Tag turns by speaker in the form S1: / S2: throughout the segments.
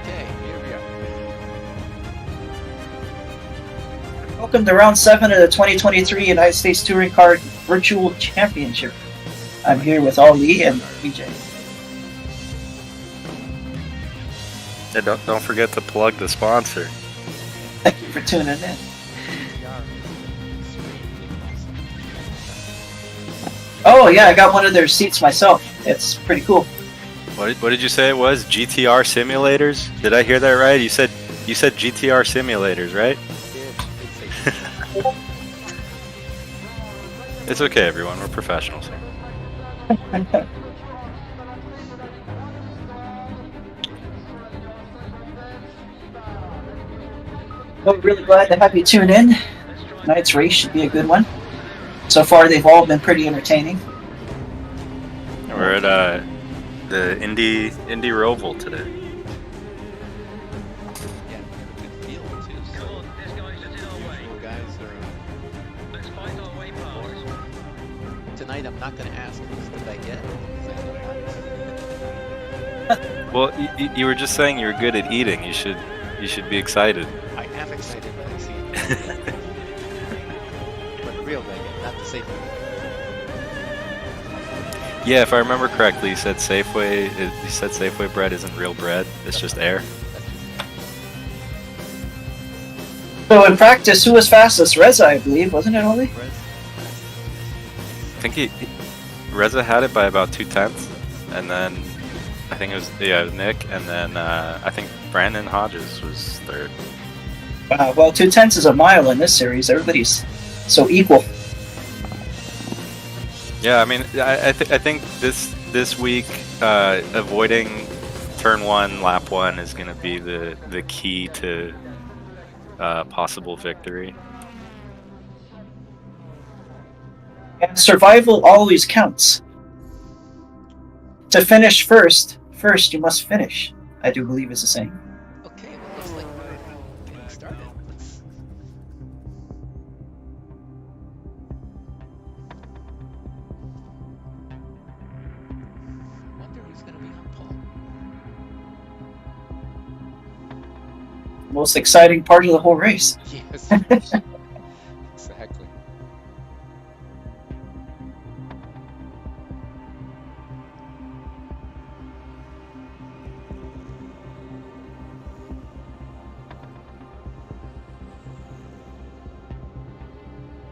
S1: Okay, here we are.
S2: Welcome to round 7 of the 2023 United States Touring Car Virtual Championship. I'm here with Ali and BJ.
S3: And don't forget to plug the sponsor.
S2: Thank you for tuning in.
S1: GTR is extremely awesome.
S2: Oh yeah, I got one of their seats myself. It's pretty cool.
S3: What did you say it was? GTR simulators? Did I hear that right? You said GTR simulators, right? It's okay, everyone. We're professionals here.
S2: Well, really glad to have you tune in. Tonight's race should be a good one. So far, they've all been pretty entertaining.
S3: We're at the Indy Roval today.
S1: Yeah, we have a good field too. So usual guys are. Tonight I'm not going to ask who's the baguette.
S3: Well, you were just saying you were good at eating. You should be excited.
S1: I am excited when I see it. But real baguette, not the safe one.
S3: Yeah, if I remember correctly, you said Safeway. You said Safeway bread isn't real bread. It's just air.
S2: So in practice, who was fastest? Reza, I believe, wasn't it, Oli?
S3: I think Reza had it by about 2/10, and then I think it was Nick, and then I think Brandon Hodges was third.
S2: Well, 2/10 is a mile in this series. Everybody's so equal.
S3: Yeah, I mean, I think this week avoiding turn 1, lap 1 is going to be the key to possible victory.
S2: And survival always counts. To finish first you must finish, I do believe is the saying.
S1: Okay, well, looks like we're getting started. Let's... wonder who's going to be on pole.
S2: Most exciting part of the whole race.
S1: Yes. Exactly.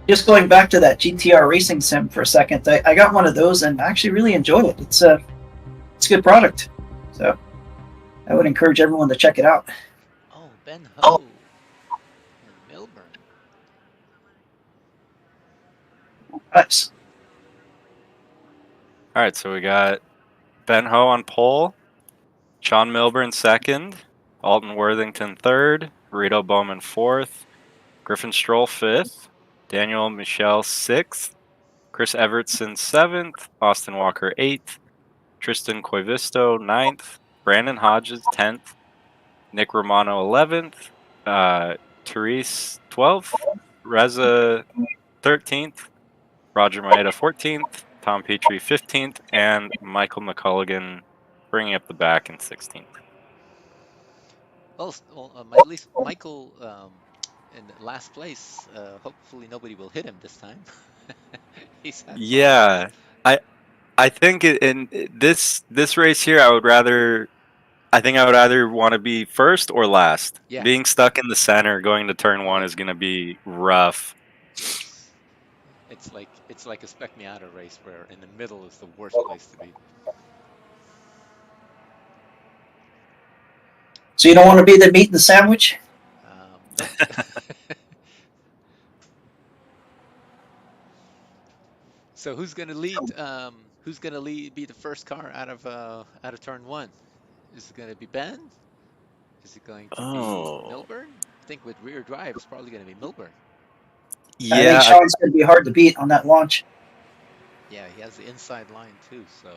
S2: Just going back to that GTR racing sim for a second, I got one of those and I actually really enjoy it. It's a good product, so I would encourage everyone to check it out.
S1: Oh, Ben Ho in Milburn.
S2: Nice.
S3: All right, so we got Ben Ho on pole, Sean Milburn second, Alton Worthington third, Rito Bowman fourth, Griffin Stroll fifth, Daniel Michel sixth, Chris Evertson seventh, Austin Walker eighth, Tristan Coivisto ninth, Brandon Hodges 10th, Nick Romano 11th, Therese 12th, Reza 13th, Roger Maeda 14th, Tom Petrie 15th, and Michael McCulligan bringing up the back in 16th.
S1: Well, at least Michael in last place. Hopefully nobody will hit him this time.
S3: Yeah, I think in this race here, I would either want to be first or last.
S1: Yeah.
S3: Being stuck in the center going to turn 1 is going to be rough.
S1: It's like a Spec Miata race where in the middle is the worst place to be.
S2: So you don't want to be the meat in the sandwich?
S1: No. So who's gonna lead? Who's gonna lead? Be the first car out of turn 1? Is it gonna be Ben? Is it going to be Milburn? I think with rear drive, it's probably gonna be Milburn.
S3: Yeah,
S2: I think Sean's going to be hard to beat on that launch.
S1: Yeah, he has the inside line too. So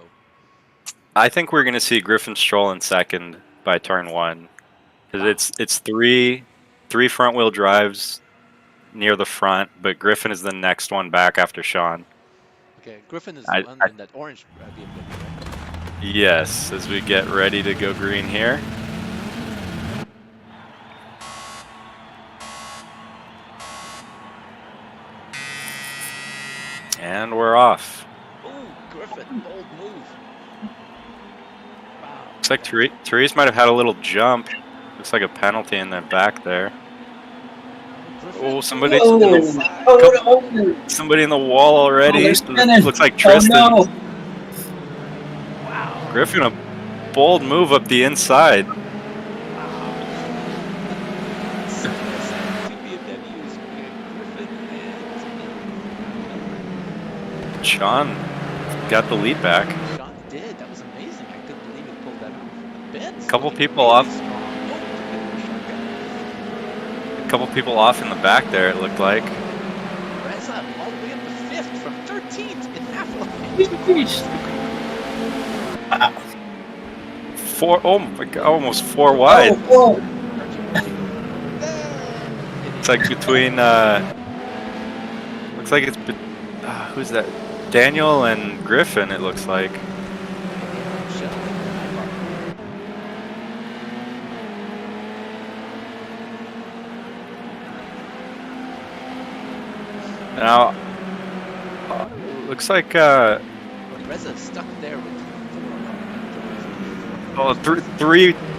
S3: I think we're going to see Griffin Stroll in second by turn 1, because it's three front wheel drives near the front, but Griffin is the next one back after Sean.
S1: okay, Griffin is the one in that orange BMW, right?
S3: Yes, as we get ready to go green here. And we're off.
S1: Oh, Griffin, bold move. Wow.
S3: Looks like Therese might have had a little jump. Looks like a penalty in the back there.
S1: Griffin.
S3: Oh, somebody
S2: Oh,
S3: in the,
S2: oh, no.
S3: somebody in the wall already.
S2: they're spinning.
S3: Looks like
S2: Oh,
S3: Tristan.
S2: no.
S1: Wow.
S3: Griffin, a bold move up the inside.
S1: Wow. Two BMWs, Griffin and
S3: Sean got the lead back.
S1: Sean did. That was amazing. I couldn't believe he pulled that off. Ben's
S3: Couple
S1: looking
S3: people
S1: really
S3: off.
S1: strong. Oh,
S3: A couple people off in the back there, it looked like.
S1: Reza all the way up to 5th from 13th in half a
S2: Wow.
S3: Oh my God, almost 4 wide.
S2: Oh,
S3: It's like between, looks like it's, who's that? Daniel and Griffin, it looks like. Now, looks like,
S1: Reza stuck there with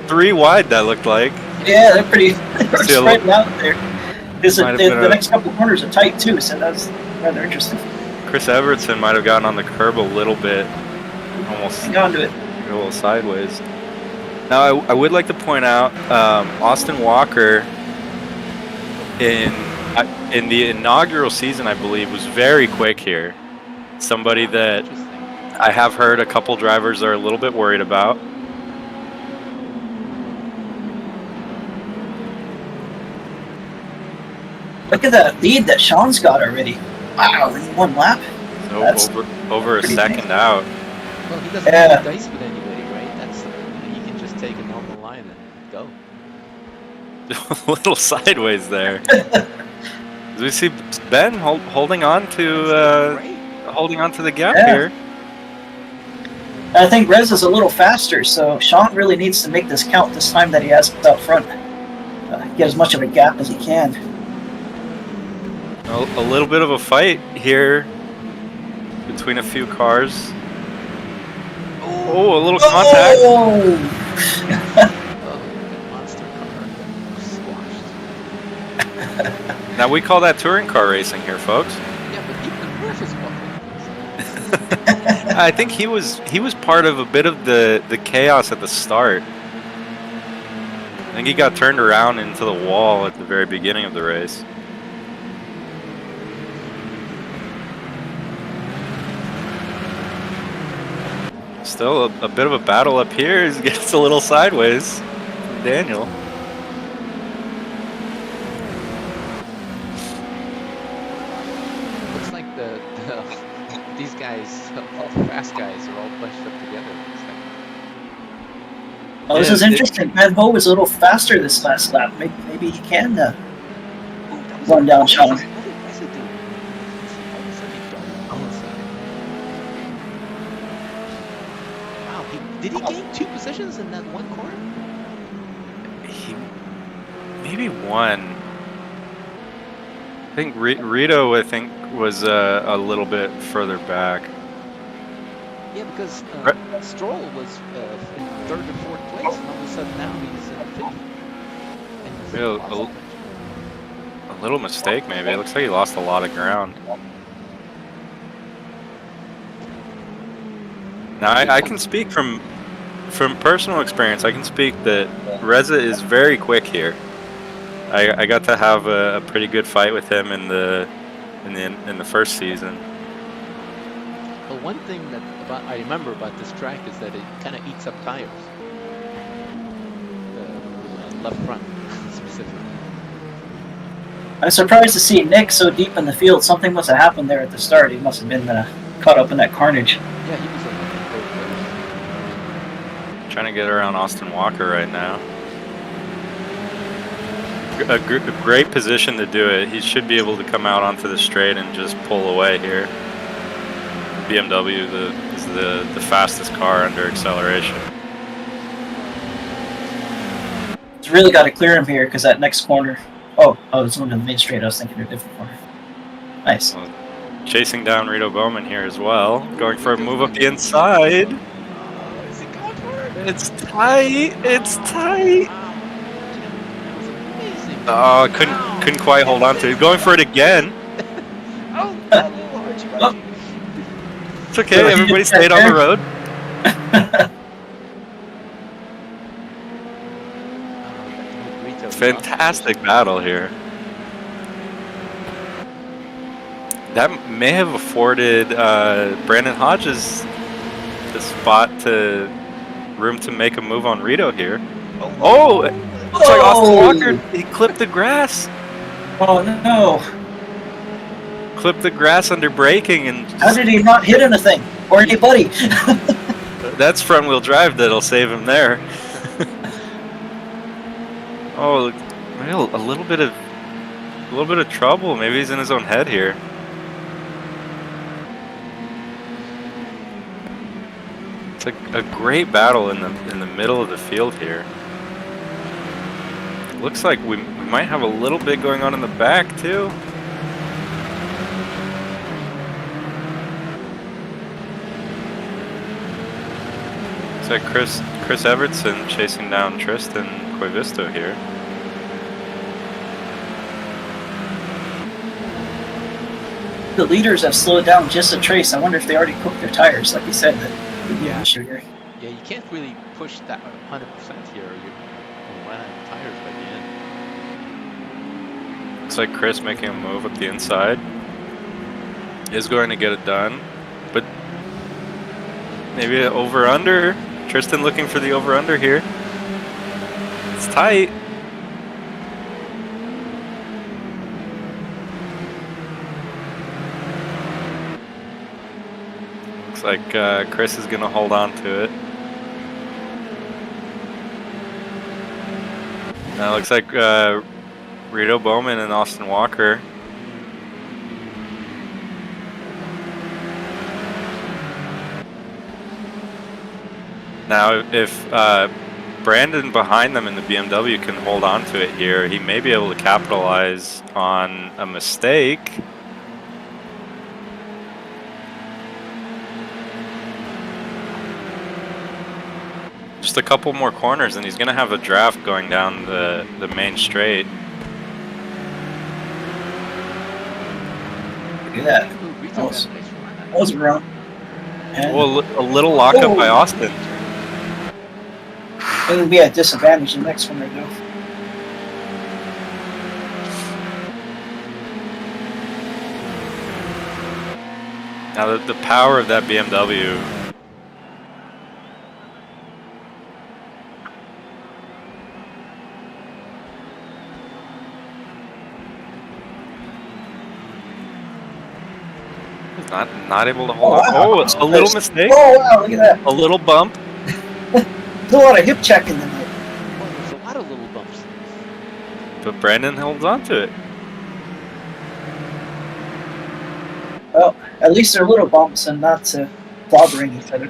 S3: three wide that looked like.
S2: yeah, they're pretty
S3: See a
S2: spread out there. Because
S3: Might have
S2: the
S3: been
S2: next couple corners are tight too, so that's rather interesting.
S3: Chris Evertson might have gotten on the curb a little bit, almost
S2: Hang on to it.
S3: a little sideways. Now, I would like to point out Austin Walker in the inaugural season, I believe, was very quick here. Somebody that I have heard a couple drivers are a little bit worried about.
S2: Look at that lead that Sean's got already. Wow, in one lap.
S3: So
S2: That's
S3: over a
S2: pretty
S3: second out.
S1: Well, he doesn't
S2: Yeah.
S1: have to dice with anybody, right? That's he can just take a normal line and go.
S3: A little sideways there. As we see Ben holding on to the gap
S2: Yeah.
S3: here.
S2: I think Rez is a little faster, so Sean really needs to make this count this time that he has out front. Get as much of a gap as he can.
S3: A little bit of a fight here between a few cars. Oh, a little contact.
S2: Oh!
S1: Oh, the monster car squashed.
S3: Now we call that touring car racing here, folks.
S1: Yeah, but even the roof is buckled.
S3: I think he was part of a bit of the chaos at the start. I think he got turned around into the wall at the very beginning of the race. Still a bit of a battle up here. He gets a little sideways from Daniel.
S1: Looks like these guys, all the fast guys, are all bunched up together. Looks like.
S2: Oh, this
S3: Yeah,
S2: is interesting. Ben Ho was a little faster this last lap. Maybe he can
S1: Ooh, that was
S2: run down Sean.
S1: What did Reza do? All of a sudden he darted all of a sudden. Wow, did he gain 2 positions in that one corner?
S3: Maybe one. I think Rito, was a little bit further back.
S1: Yeah, because Stroll was in 3rd or 4th place, and all of a sudden now he's in 5th. And he's in
S3: Yeah,
S1: awesome.
S3: a little mistake, maybe. It looks like he lost a lot of ground. Now, I can speak from personal experience. I can speak that Reza is very quick here. I got to have a pretty good fight with him in the first season.
S1: Well, one thing that I remember about this track is that it kind of eats up tires. The left front, specifically.
S2: I'm surprised to see Nick so deep in the field. Something must have happened there at the start. He must have been caught up in that carnage.
S1: Yeah, he was in 3rd place.
S3: Trying to get around Austin Walker right now. A great position to do it. He should be able to come out onto the straight and just pull away here. BMW is the fastest car under acceleration.
S2: He's really got to clear him here because that next corner. Oh, it's going to the main straight. I was thinking a different corner. Nice.
S3: chasing down Rito Bowman here as well. Going for a
S1: Rito's
S3: move up
S1: gonna
S3: the inside.
S1: Oh, is he going for it?
S3: It's tight. It's tight.
S1: Wow. Jim, that was amazing.
S3: Oh,
S1: Wow.
S3: couldn't quite hold on to it. Going for it again.
S1: Oh, a little archy barchy.
S3: It's okay. Everybody stayed on the road. Fantastic battle here. That may have afforded Brandon Hodges the spot to room to make a move on Rito here. Oh, it's like Austin Walker. He clipped the grass.
S2: Oh no!
S3: Clipped the grass under braking and.
S2: How did he not hit anything or anybody?
S3: That's front wheel drive that'll save him there. Oh, maybe a little bit of trouble. Maybe he's in his own head here. It's a great battle in the middle of the field here. Looks like we might have a little bit going on in the back too. Looks like Chris Evertson chasing down Tristan Coivisto here.
S2: The leaders have slowed down just a trace. I wonder if they already cooked their tires, like you said. That would be an issue here.
S1: Yeah, you can't really push that 100% here. You'll run out of tires by the end.
S3: Looks like Chris making a move up the inside. Is going to get it done, but maybe an over-under. Tristan looking for the over-under here. It's tight. Looks like Chris is going to hold on to it. Now looks like Rito Bowman and Austin Walker. Now if Brandon behind them in the BMW can hold on to it here, he may be able to capitalize on a mistake. Just a couple more corners and he's going to have a draft going down the main straight.
S2: Look at that. That was wrong.
S3: Well, a little lockup by Austin.
S2: It would be at disadvantage the next one right now.
S3: Now the power of that BMW. He's not able to hold on. Oh, it's a little mistake.
S2: Oh wow, look at that.
S3: A little bump.
S2: There's a lot of hip checking tonight.
S1: Well, there's a lot of little bumps.
S3: But Brandon holds on to it.
S2: Well, at least they're little bumps and not bothering each other.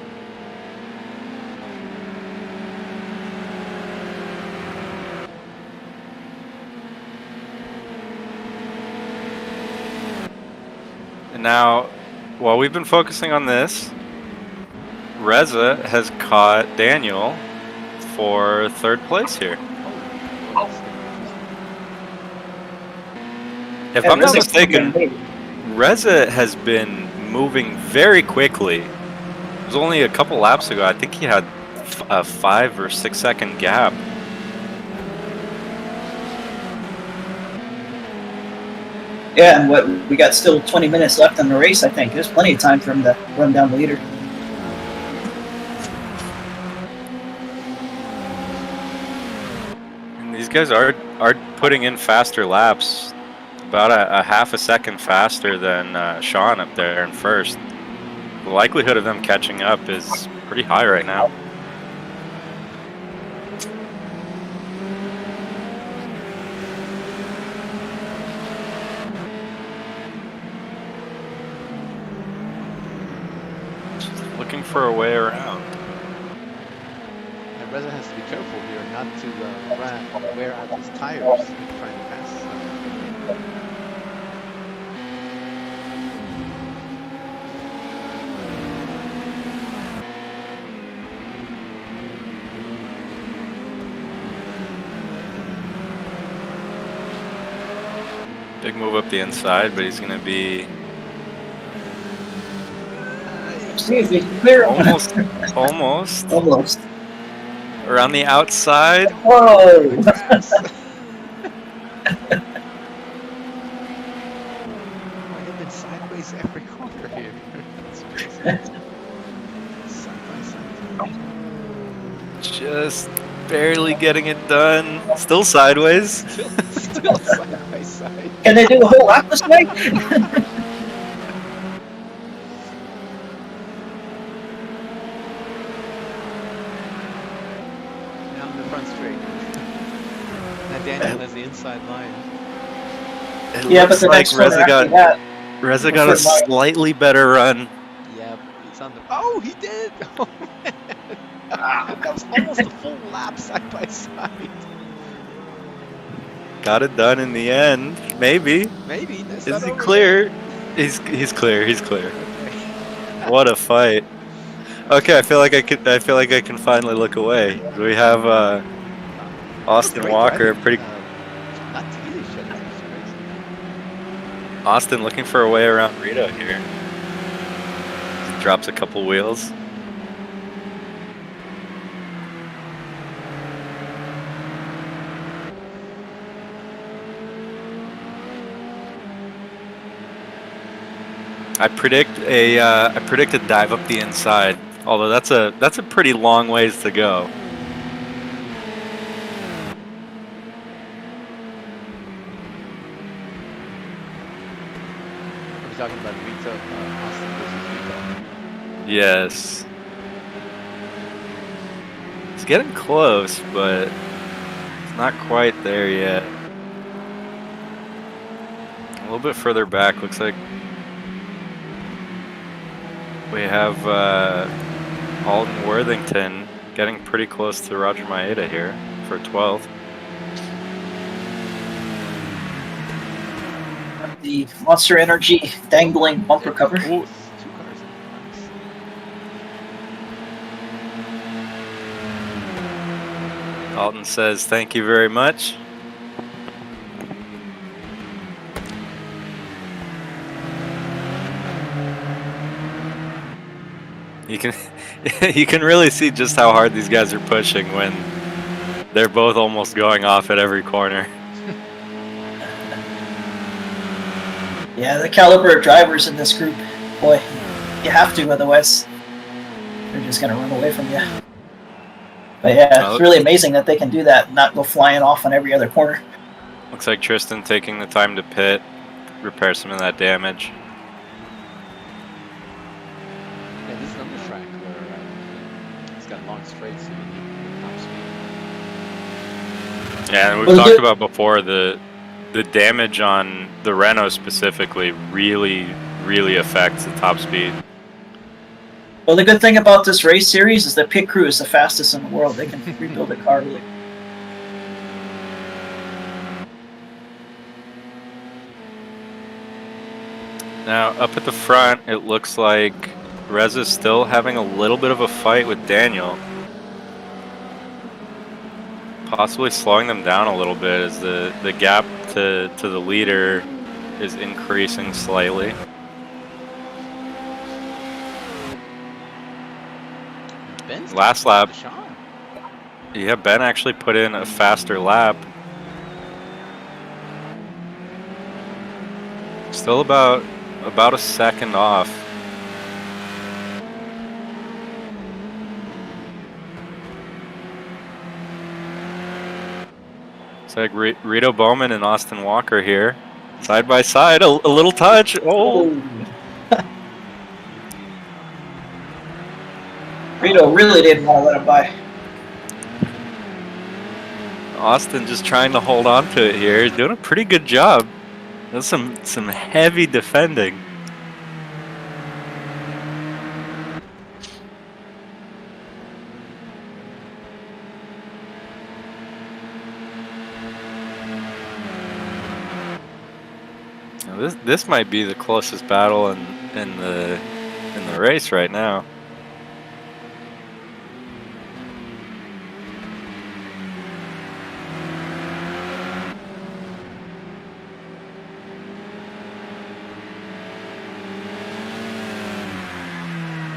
S3: And now, while we've been focusing on this, Reza has caught Daniel for third place here. If I'm not mistaken, Reza has been moving very quickly. It was only a couple laps ago. I think he had a 5 or 6 second gap.
S2: Yeah, and we got still 20 minutes left in the race, I think. There's plenty of time for him to run down the leader.
S3: And these guys are putting in faster laps, about a half a second faster than Sean up there in first. The likelihood of them catching up is pretty high right now. Looking for a way around.
S1: And Reza has to be careful here not to wear out his tires trying to pass.
S3: Big move up the inside, but he's going to be
S2: See if we can clear him.
S3: almost
S2: Almost.
S3: around the outside.
S2: Whoa!
S1: Grass. I have been sideways every corner here. That's crazy. Side by side.
S3: Just barely getting it done. Still sideways.
S1: Still side by side.
S2: Can they do a whole lap this way?
S1: Now in the front straight. Now Daniel has the inside line.
S3: It
S2: Yeah,
S3: looks
S2: but the
S3: like
S2: next corner
S3: Reza
S2: after
S3: got
S2: that.
S3: Reza got a
S2: Preferred mile.
S3: slightly better run.
S1: Yeah, he's on the. Oh, he did! Oh, man. That was almost a full lap side by side.
S3: Got it done in the end. Maybe.
S1: Maybe. That's
S3: Is
S1: not
S3: he
S1: over
S3: clear? He's clear. He's clear.
S1: yet. Okay.
S3: What a fight. Okay, I feel like I can finally look away. We have Austin
S1: Great
S3: Walker,
S1: driving.
S3: pretty
S1: Not really shit. That's crazy.
S3: Austin looking for a way around Rito here. He drops a couple wheels. I predict a dive up the inside. Although that's a pretty long ways to go.
S1: Are we talking about Rito, Austin versus Rito?
S3: Yes. It's getting close, but it's not quite there yet. A little bit further back, looks like we have Alton Worthington getting pretty close to Roger Maeda here for 12th.
S2: The Monster Energy dangling bumper cover.
S1: Ooh, 2 cars in front.
S3: Alton says thank you very much. You can you can really see just how hard these guys are pushing when they're both almost going off at every corner.
S2: Yeah, the caliber of drivers in this group, boy, you have to, otherwise they're just going to run away from you. But yeah, it's really amazing that they can do that and not go flying off on every other corner.
S3: Looks like Tristan taking the time to pit, repair some of that damage.
S1: Yeah, this is another track where it's got long straights, so you need top speed.
S3: Yeah, and we've
S2: Well,
S3: talked about before the damage on the Renault specifically really affects the top speed.
S2: Well, the good thing about this race series is that pit crew is the fastest in the world. They can rebuild a car really.
S3: Now, up at the front, it looks like Reza's still having a little bit of a fight with Daniel. Possibly slowing them down a little bit as the gap to the leader is increasing slightly.
S1: Ben's
S3: Last lap.
S1: Sean.
S3: Yeah, Ben actually put in a faster lap. Still about a second off. It's like Rito Bowman and Austin Walker here, side by side. A little touch. Oh.
S2: Rito really didn't want to let him by.
S3: Austin just trying to hold on to it here. He's doing a pretty good job. That's some heavy defending. Now this might be the closest battle in the race right now.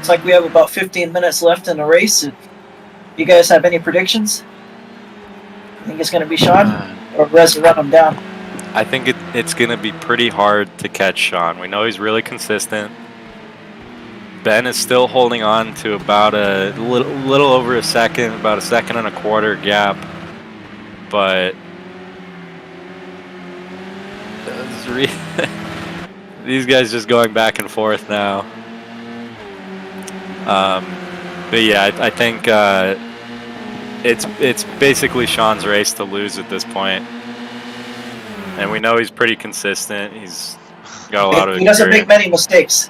S2: Looks like we have about 15 minutes left in the race. You guys have any predictions? You think it's going to be Sean or Reza run him down?
S3: I think it's going to be pretty hard to catch Sean. We know he's really consistent. Ben is still holding on to about a little over a second, about a second and a quarter gap. But these guys just going back and forth now. But yeah, I think it's basically Sean's race to lose at this point. And we know he's pretty consistent. He's got a lot of experience.
S2: He doesn't make many mistakes.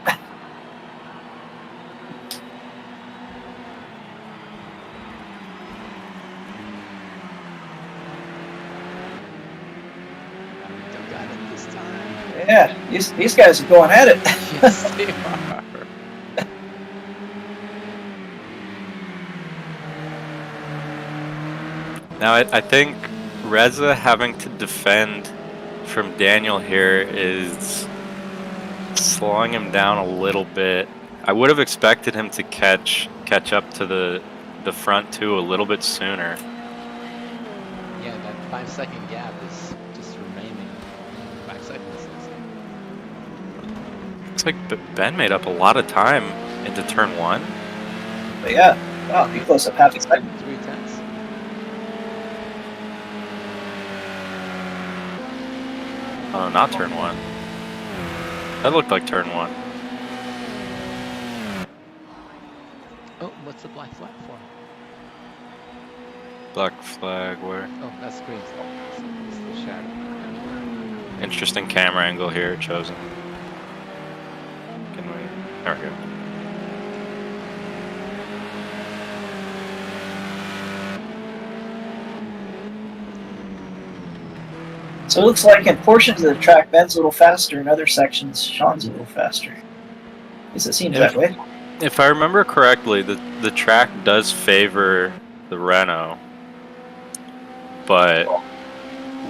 S2: Yeah, these guys are going at it.
S1: Yes, they are.
S3: Now, I think Reza having to defend from Daniel here is slowing him down a little bit. I would have expected him to catch up to the front two a little bit sooner.
S1: Yeah, that 5-second gap is just remaining 5 seconds.
S3: Looks like Ben made up a lot of time into turn one.
S2: But yeah, wow, he closed up half a second.
S1: 3/10.
S3: Oh, not turn one. That looked like turn one.
S1: Oh, what's the black flag for?
S3: Black flag where?
S1: Oh, that's green. It's the shadow.
S3: Interesting camera angle here chosen. Can we? There we go.
S2: So it looks like in portions of the track, Ben's a little faster. In other sections, Sean's a little faster. At least it seems that way.
S3: If I remember correctly, the track does favor the Renault, but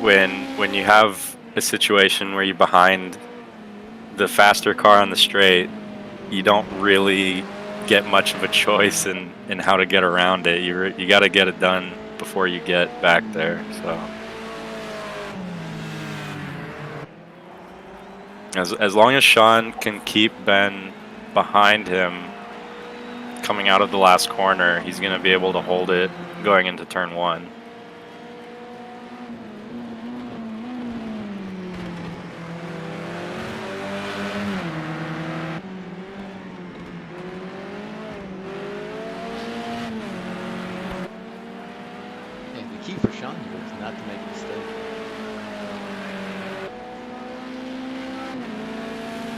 S3: when you have a situation where you're behind the faster car on the straight, you don't really get much of a choice in how to get around it. You got to get it done before you get back there. So as long as Sean can keep Ben behind him coming out of the last corner, he's going to be able to hold it going into turn one.
S1: Yeah, the key for Sean here is not to make a mistake.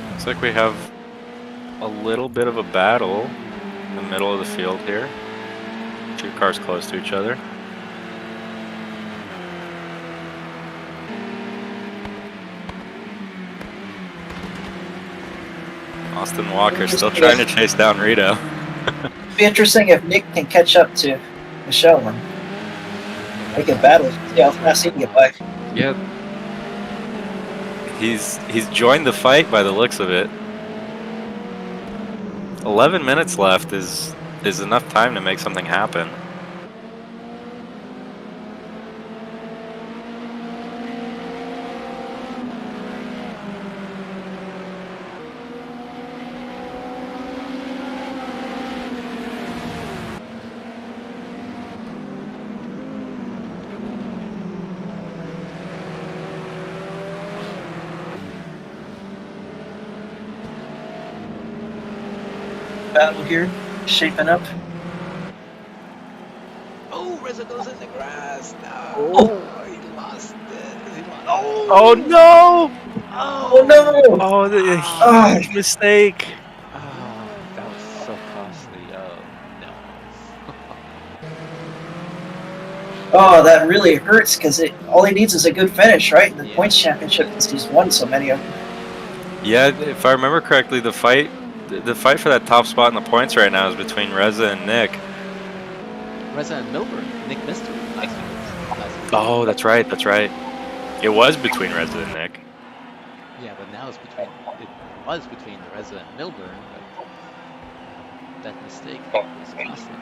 S3: Looks like we have a little bit of a battle in the middle of the field here. Two cars close to each other. Austin Walker still trying to chase down Rito.
S2: It'd be interesting if Nick can catch up to Michelle and make a battle. Yeah, how fast he can get by.
S3: Yeah. He's joined the fight by the looks of it. 11 minutes left is enough time to make something happen.
S2: Battle here, shaping up.
S1: Oh, Reza goes in the grass. No. Oh, he lost it. He lost
S3: Oh no!
S2: Oh no!
S3: Oh, the huge mistake.
S1: Oh, that was so costly. Oh, no.
S2: Oh, that really hurts because all he needs is a good finish, right? In the points championship, because he's won so many of them.
S3: Yeah, if I remember correctly, the fight for that top spot in the points right now is between Reza and Nick.
S1: Reza and Milburn. Nick missed it last week.
S3: Oh, that's right. That's right. It was between Reza and Nick.
S1: Yeah, but now it was between Reza and Milburn. that mistake was costly.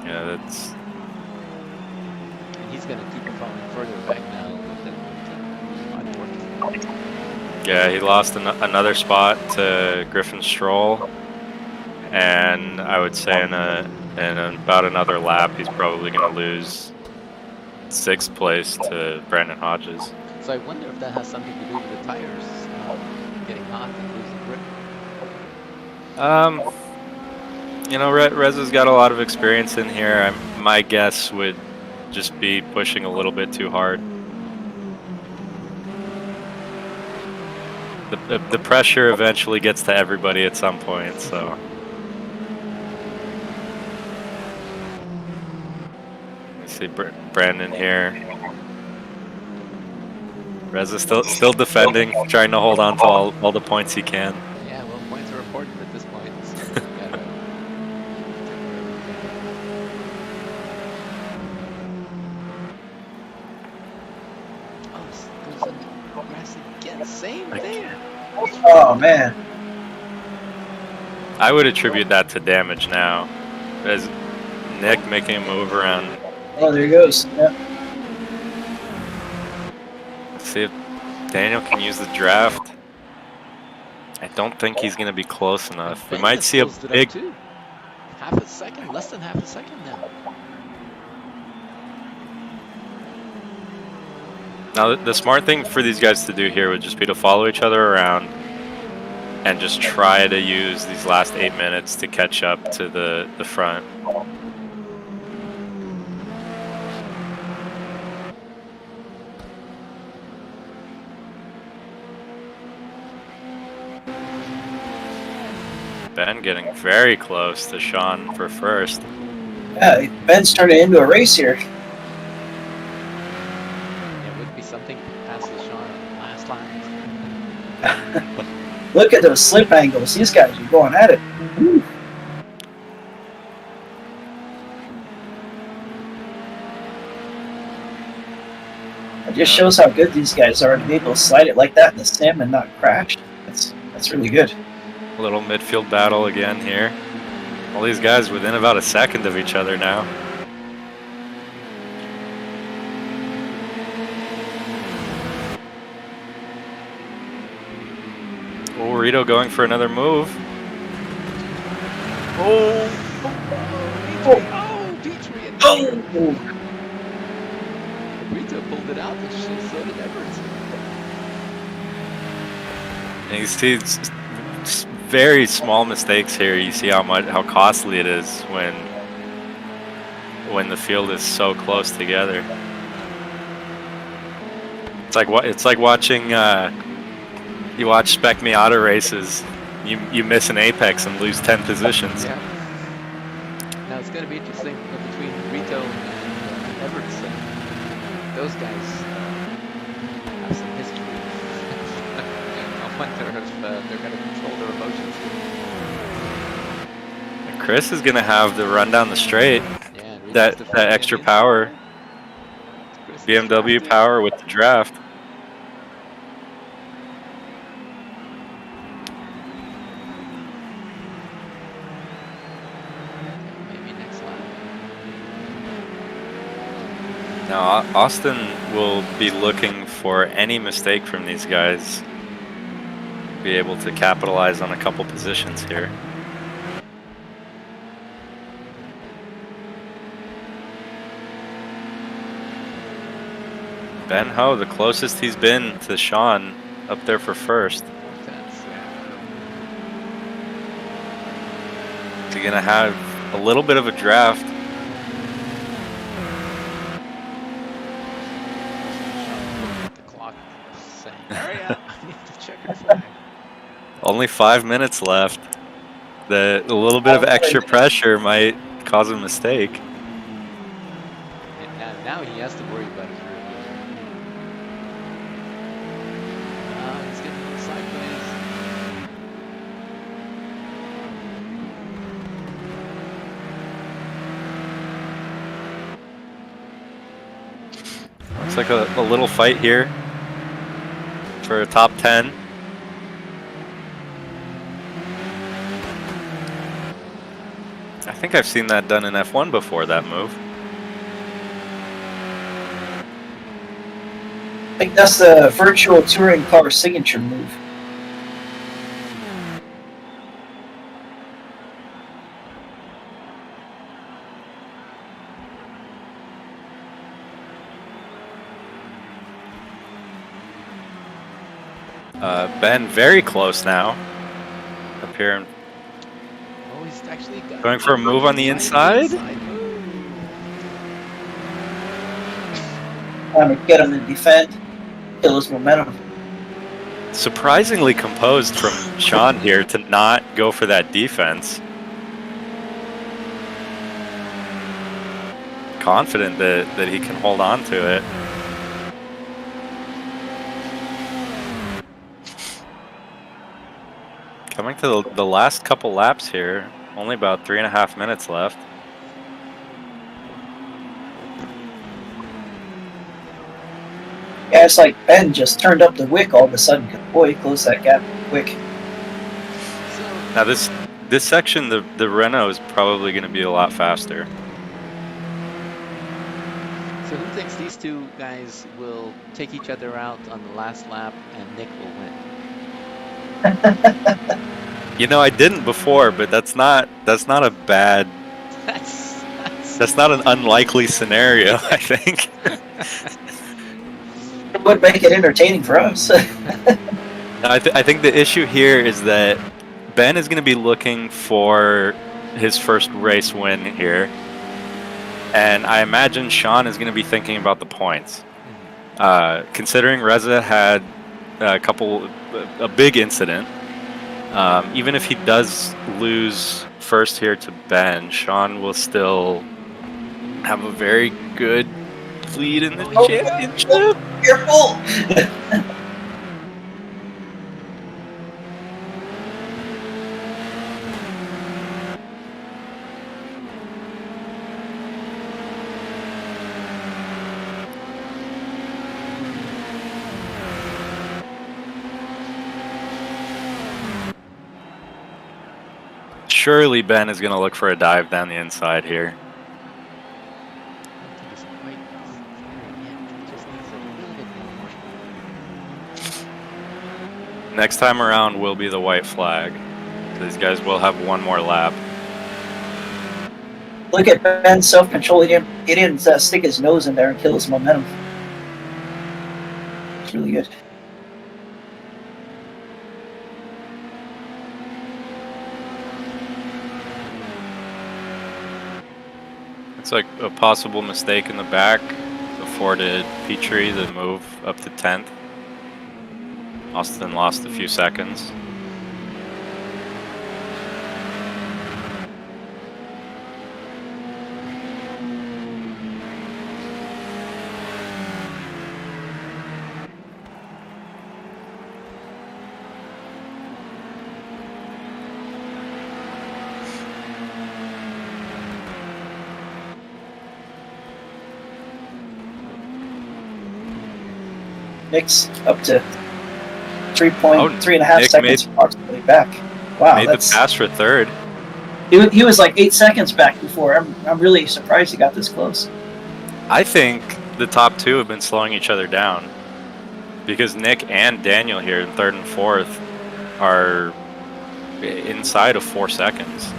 S3: Yeah, that's.
S1: And he's going to be falling further back now with the body working.
S3: Yeah, he lost another spot to Griffin Stroll, and I would say in about another lap, he's probably going to lose 6th place to Brandon Hodges.
S1: So I wonder if that has something to do with the tires getting hot and losing grip.
S3: You know, Reza's got a lot of experience in here. My guess would just be pushing a little bit too hard. The pressure eventually gets to everybody at some point, so. Let's see Brandon here. Reza still defending, trying to hold on to all the points he can.
S1: Yeah, well, points are important at this point, so you gotta take whatever you can. Oh, this goes on the grass again, same thing.
S2: Oh man.
S3: I would attribute that to damage now, as Nick making a move around.
S2: Oh, there he goes. Yeah.
S3: Let's see if Daniel can use the draft. I don't think he's going to be close enough. We might see a big.
S1: Half a second, less than half a second now.
S3: Now, the smart thing for these guys to do here would just be to follow each other around and just try to use these last 8 minutes to catch up to the front. Ben getting very close to Sean for first.
S2: Yeah, Ben's turning into a race here.
S1: It would be something past the Sean on the last line.
S2: Look at those slip angles. These guys are going at it. Woo. It just shows how good these guys are to be able to slide it like that in the sim and not crash. That's really good.
S3: A little midfield battle again here. All these guys within about a second of each other now. Oh, Rito going for another move.
S1: Oh, Petrie and Rito pulled it out, and so did Everett.
S3: And you see very small mistakes here. You see how costly it is when the field is so close together. It's like watching you watch Spec Miata races. You miss an apex and lose 10 positions.
S1: Yeah. Now it's going to be interesting between Rito and Everett. Those guys have some history. I wonder if they're going to control their emotions.
S3: Chris is going to have the run down the straight.
S1: Yeah,
S3: that extra power. BMW power with the draft.
S1: Maybe next lap.
S3: Now, Austin will be looking for any mistake from these guys. Be able to capitalize on a couple positions here. Ben Ho, the closest he's been to Sean, up there for first. He's gonna have a little bit of a draft.
S1: The clock saying, hurry up, I need to check your flag.
S3: Only 5 minutes left. A little bit of extra pressure might cause a mistake.
S1: And now he has to worry about his rear wheel. He's getting a little sideways.
S3: Looks like a little fight here for a top 10. think I've seen that done in F1 before, that move.
S2: I think that's the virtual touring car signature move.
S3: Ben very close now. Up here.
S1: Oh, he's actually
S3: Going for a move on the inside?
S2: Trying to get him to defend, kill his momentum.
S3: Surprisingly composed from Sean here to not go for that defense. Confident that he can hold on to it. Coming to the last couple laps here. Only about 3.5 minutes left.
S2: Yeah, it's like Ben just turned up the wick all of a sudden. Boy, he closed that gap quick.
S3: Now this section, the Renault is probably going to be a lot faster.
S1: So who thinks these two guys will take each other out on the last lap and Nick will win?
S3: You know, I didn't before, but that's not a bad. That's not an unlikely scenario, I think.
S2: It would make it entertaining for us.
S3: I think the issue here is that Ben is going to be looking for his first race win here. And I imagine Sean is going to be thinking about the points. Considering Reza had a big incident, even if he does lose first here to Ben, Sean will still have a very good lead in the championship.
S2: Careful!
S3: Surely Ben is going to look for a dive down the inside here. Next time around will be the white flag. These guys will have one more lap.
S2: Look at Ben's self-control. He didn't stick his nose in there and kill his momentum. It's really good.
S3: It's like a possible mistake in the back afforded Petrie the move up to 10th. Austin lost a few seconds.
S2: Nick's up to 3.5
S3: Nick
S2: seconds approximately back. Wow,
S3: made the pass for third.
S2: He was like 8 seconds back before. I'm really surprised he got this close.
S3: I think the top two have been slowing each other down because Nick and Daniel here in third and fourth are inside of 4 seconds.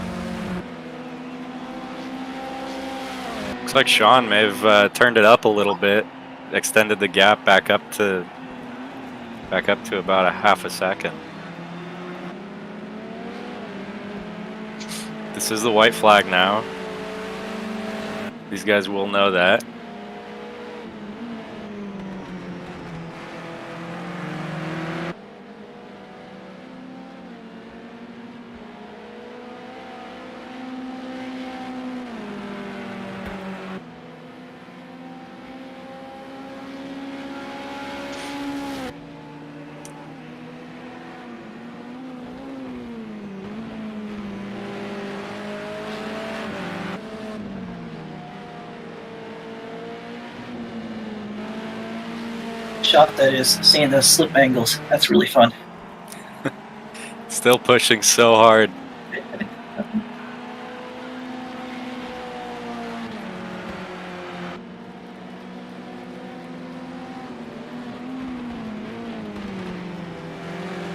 S3: Looks like Sean may have turned it up a little bit, extended the gap back up to about a half a second. This is the white flag now. These guys will know that.
S2: Shot that is, seeing those slip angles. That's really fun.
S3: Still pushing so hard.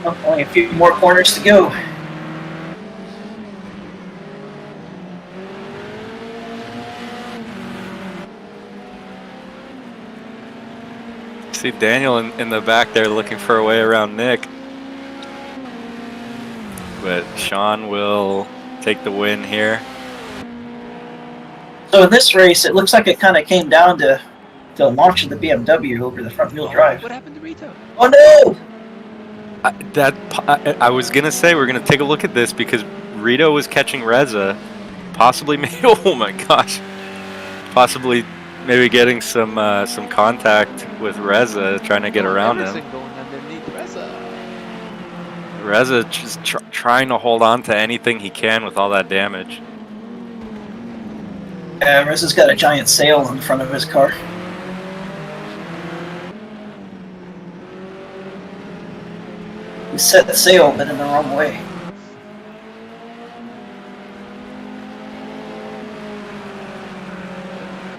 S2: Oh, only a few more corners to go.
S3: See Daniel in the back there looking for a way around Nick. But Sean will take the win here.
S2: So in this race, it looks like it kind of came down to the launch of the BMW over the front wheel drive.
S1: What happened to Rito?
S2: Oh no!
S3: I was gonna say we're gonna take a look at this because Rito was catching Reza, possibly. Oh my gosh, possibly maybe getting some contact with Reza, trying to get around him.
S1: Going underneath Reza.
S3: Reza just trying to hold on to anything he can with all that damage.
S2: Yeah, Reza's got a giant sail on the front of his car. He set the sail, but in the wrong way.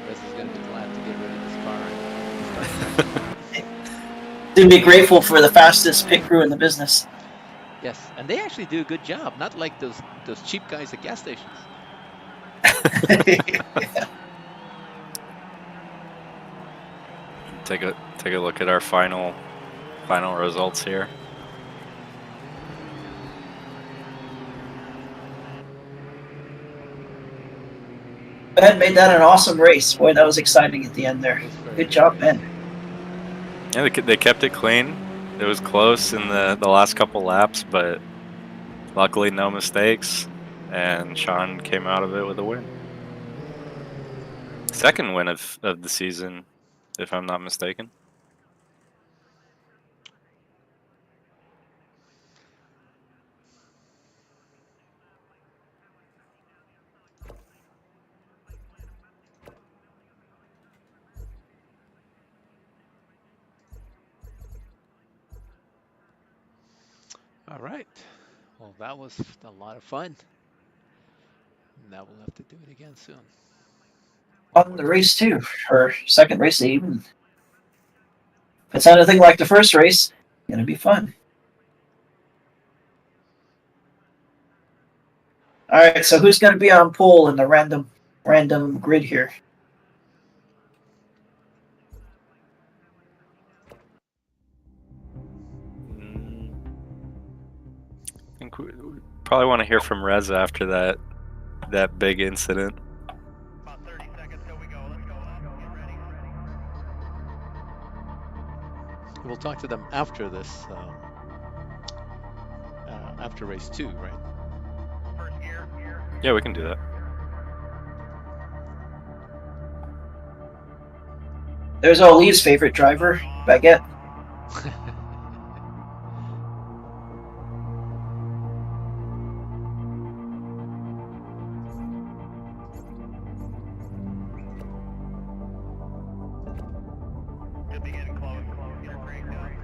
S1: Reza's going to be glad to get rid of his car.
S2: He'd be grateful for the fastest pit crew in the business.
S1: Yes, and they actually do a good job, not like those cheap guys at gas stations.
S2: Yeah.
S3: Take a look at our final results here.
S2: Ben made that an awesome race. Boy, that was exciting at the end there. Good job, Ben.
S3: Yeah, they kept it clean. It was close in the last couple laps, but luckily no mistakes, and Sean came out of it with a win. Second win of the season, if I'm not mistaken.
S1: All right. Well, that was a lot of fun. Now we'll have to do it again soon.
S2: On the race too, or second race of the evening. If it's anything like the first race, it's gonna be fun. All right, so who's gonna be on pole in the random grid here?
S3: I think we probably want to hear from Reza after that big incident.
S4: About 30 seconds till we go. Let's go. Get ready.
S1: We'll talk to them after this, after race 2, right?
S4: First gear.
S3: Yeah, we can do that.
S2: There's Oli's favorite driver, Baguette.
S4: You'll be getting close. Get your brake down.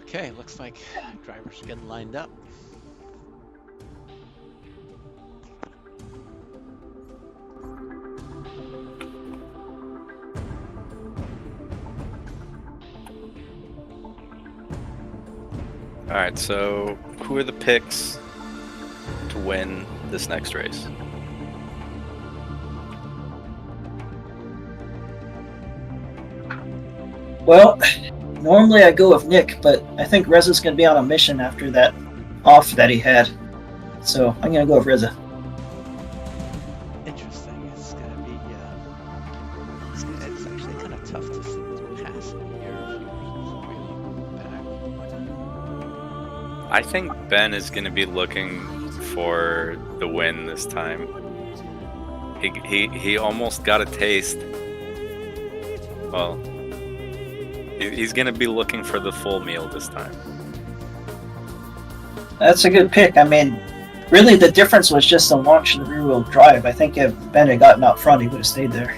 S1: Okay, looks like drivers are getting lined up.
S3: All right, so who are the picks to win this next race?
S2: Well, normally I go with Nick, but I think Reza's going to be on a mission after that off that he had. So I'm going to go with Reza.
S1: Interesting. It's gonna be. It's actually kind of tough to pass him here if he was really back.
S3: I think Ben is going to be looking for the win this time. He almost got a taste. Well, he's going to be looking for the full meal this time.
S2: That's a good pick. I mean, really the difference was just the launch and the rear-wheel drive. I think if Ben had gotten out front, he would have stayed there.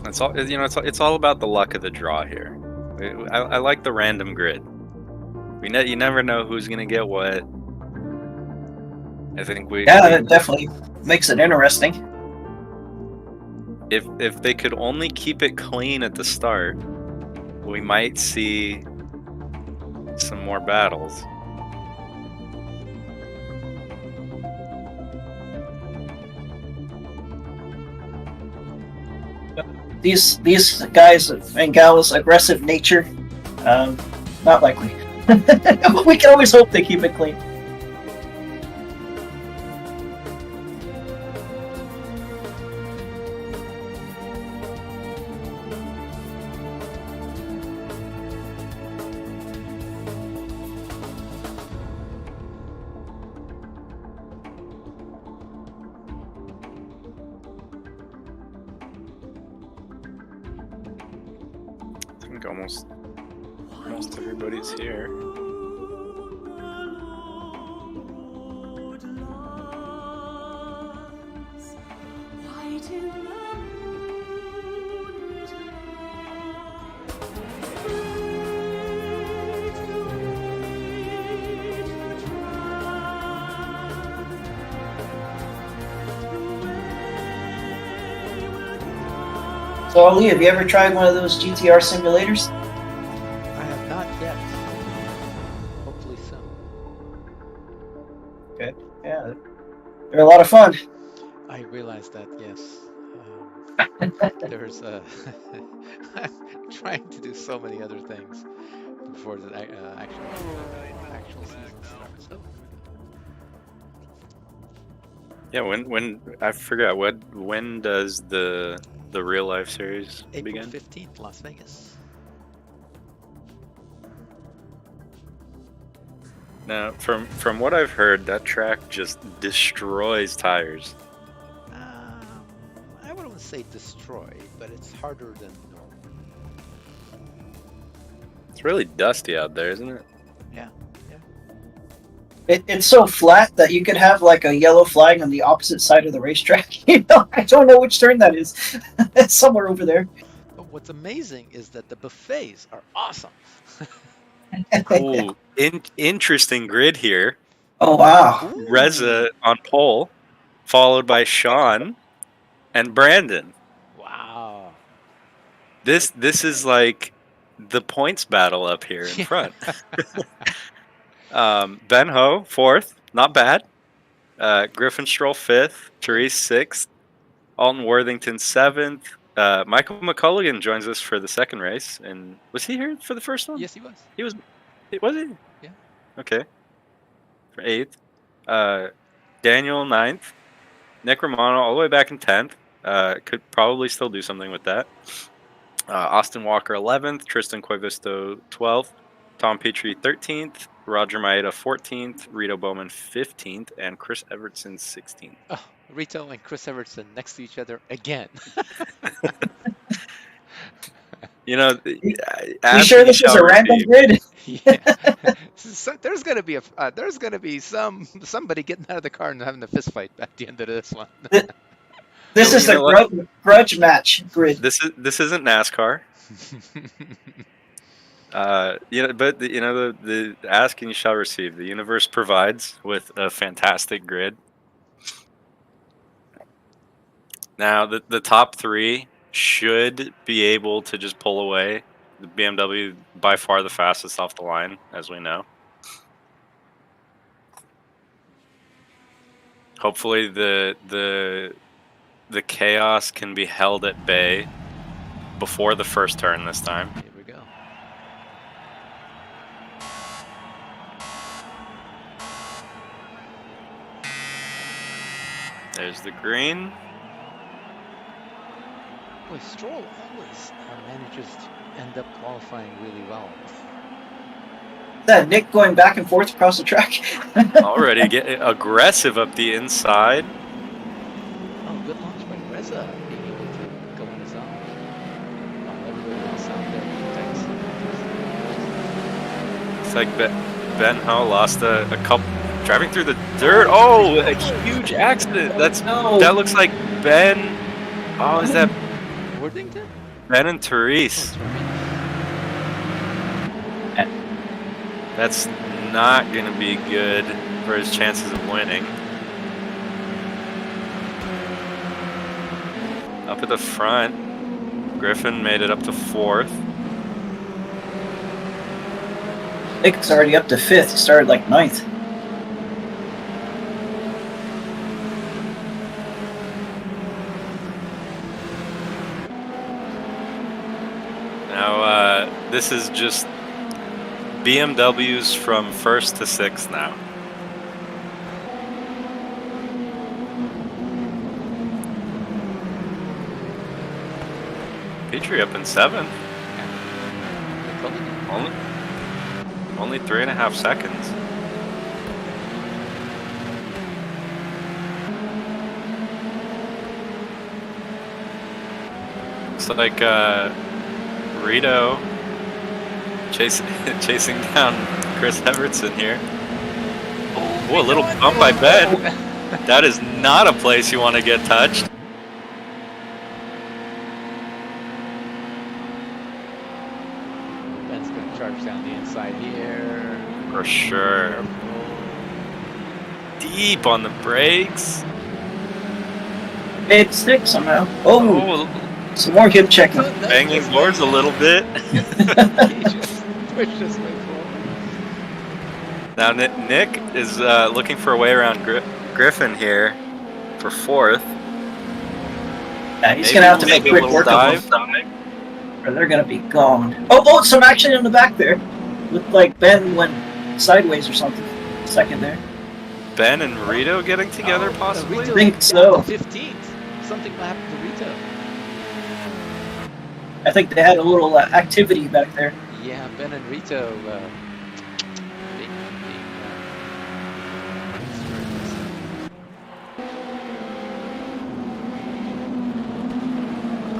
S3: It's all it's all about the luck of the draw here. I like the random grid. You never know who's gonna get what. I think
S2: it definitely makes it interesting.
S3: If they could only keep it clean at the start, we might see some more battles.
S2: These guys and gals' aggressive nature, not likely. We can always hope they keep it clean.
S3: I think almost everybody's here.
S2: So, Ali, have you ever tried one of those GTR simulators?
S1: I have not yet. Hopefully soon.
S2: Okay. Yeah, they're a lot of fun.
S1: I realize that, yes. There's I'm trying to do so many other things before the actual season starts. So,
S3: Yeah, when I forgot when does the real life series
S1: April
S3: begin?
S1: 15th, Las Vegas.
S3: Now, from what I've heard, that track just destroys tires.
S1: I wouldn't say destroy, but it's harder than normal.
S3: It's really dusty out there, isn't it?
S1: Yeah.
S2: It's so flat that you could have like a yellow flag on the opposite side of the racetrack. I don't know which turn that is. It's somewhere over there.
S1: But what's amazing is that the buffets are awesome.
S3: Cool. Interesting grid here.
S2: Oh wow!
S1: Ooh.
S3: Reza on pole, followed by Sean and Brandon.
S1: Wow.
S3: This is like the points battle up here in front. Ben Ho, 4th. Not bad. Griffin Stroll, 5th. Therese, 6th. Alton Worthington, 7th. Michael McCulligan joins us for the second race. And was he here for the first one?
S1: Yes, he was.
S3: He was. Was he?
S1: Yeah.
S3: Okay. For 8th. Daniel, 9th. Nick Romano, all the way back in 10th. Could probably still do something with that. Austin Walker, 11th. Tristan Cuevisto, 12th. Tom Petrie, 13th. Roger Maeda, 14th. Rito Bowman, 15th. And Chris Evertson, 16th.
S1: Oh, Rito and Chris Evertson next to each other again.
S3: You know,
S2: You
S3: ask
S2: sure
S3: and you
S2: this is
S3: shall
S2: a random
S3: receive.
S2: grid?
S1: Yeah. So there's gonna be somebody getting out of the car and having a fist fight at the end of this one.
S2: This
S3: So
S2: is
S3: you know
S2: the
S3: what?
S2: grudge match grid.
S3: This isn't NASCAR. You know, but you know the ask and you shall receive. The universe provides with a fantastic grid. Now the top three should be able to just pull away. The BMW by far the fastest off the line, as we know. Hopefully the chaos can be held at bay before the first turn this time.
S1: Here we go.
S3: There's the green.
S1: Boy, Stroll always manages to end up qualifying really well.
S2: That Nick going back and forth across the track.
S3: Already get aggressive up the inside.
S1: Oh, good launch by Reza, being able to go on his own. Oh, everybody else out there protects.
S3: It's like Ben Ho lost a couple driving through the dirt. Oh, a huge accident. That looks like Ben. Oh, is that
S1: Worthington?
S3: Ben and Therese? That's not going to be good for his chances of winning. Up at the front, Griffin made it up to 4th.
S2: Nick's already up to 5th. He started like 9th.
S3: Now, this is just BMWs from 1st to 6th now. Petrie up in 7th. Only 3.5 seconds. Looks like Rito chasing down Chris Evertson here. Oh, a little bump by Ben. That is not a place you want to get touched.
S1: Ben's going to charge down the inside here.
S3: For sure. Deep on the brakes.
S2: It sticks somehow. Oh, some more hip checking.
S3: Banging boards a little bit.
S1: He just pushed his way forward.
S3: Now Nick is looking for a way around Griffin here for 4th.
S2: Yeah, he's going to have to make quick work of them, or they're going to be gone. Oh, some action in the back there. Looked like Ben went sideways or something. Second there.
S3: Ben and Rito getting together, possibly?
S2: I think so.
S1: 15th. Something happened to Rito.
S2: I think they had a little activity back there.
S1: Yeah, Ben and Rito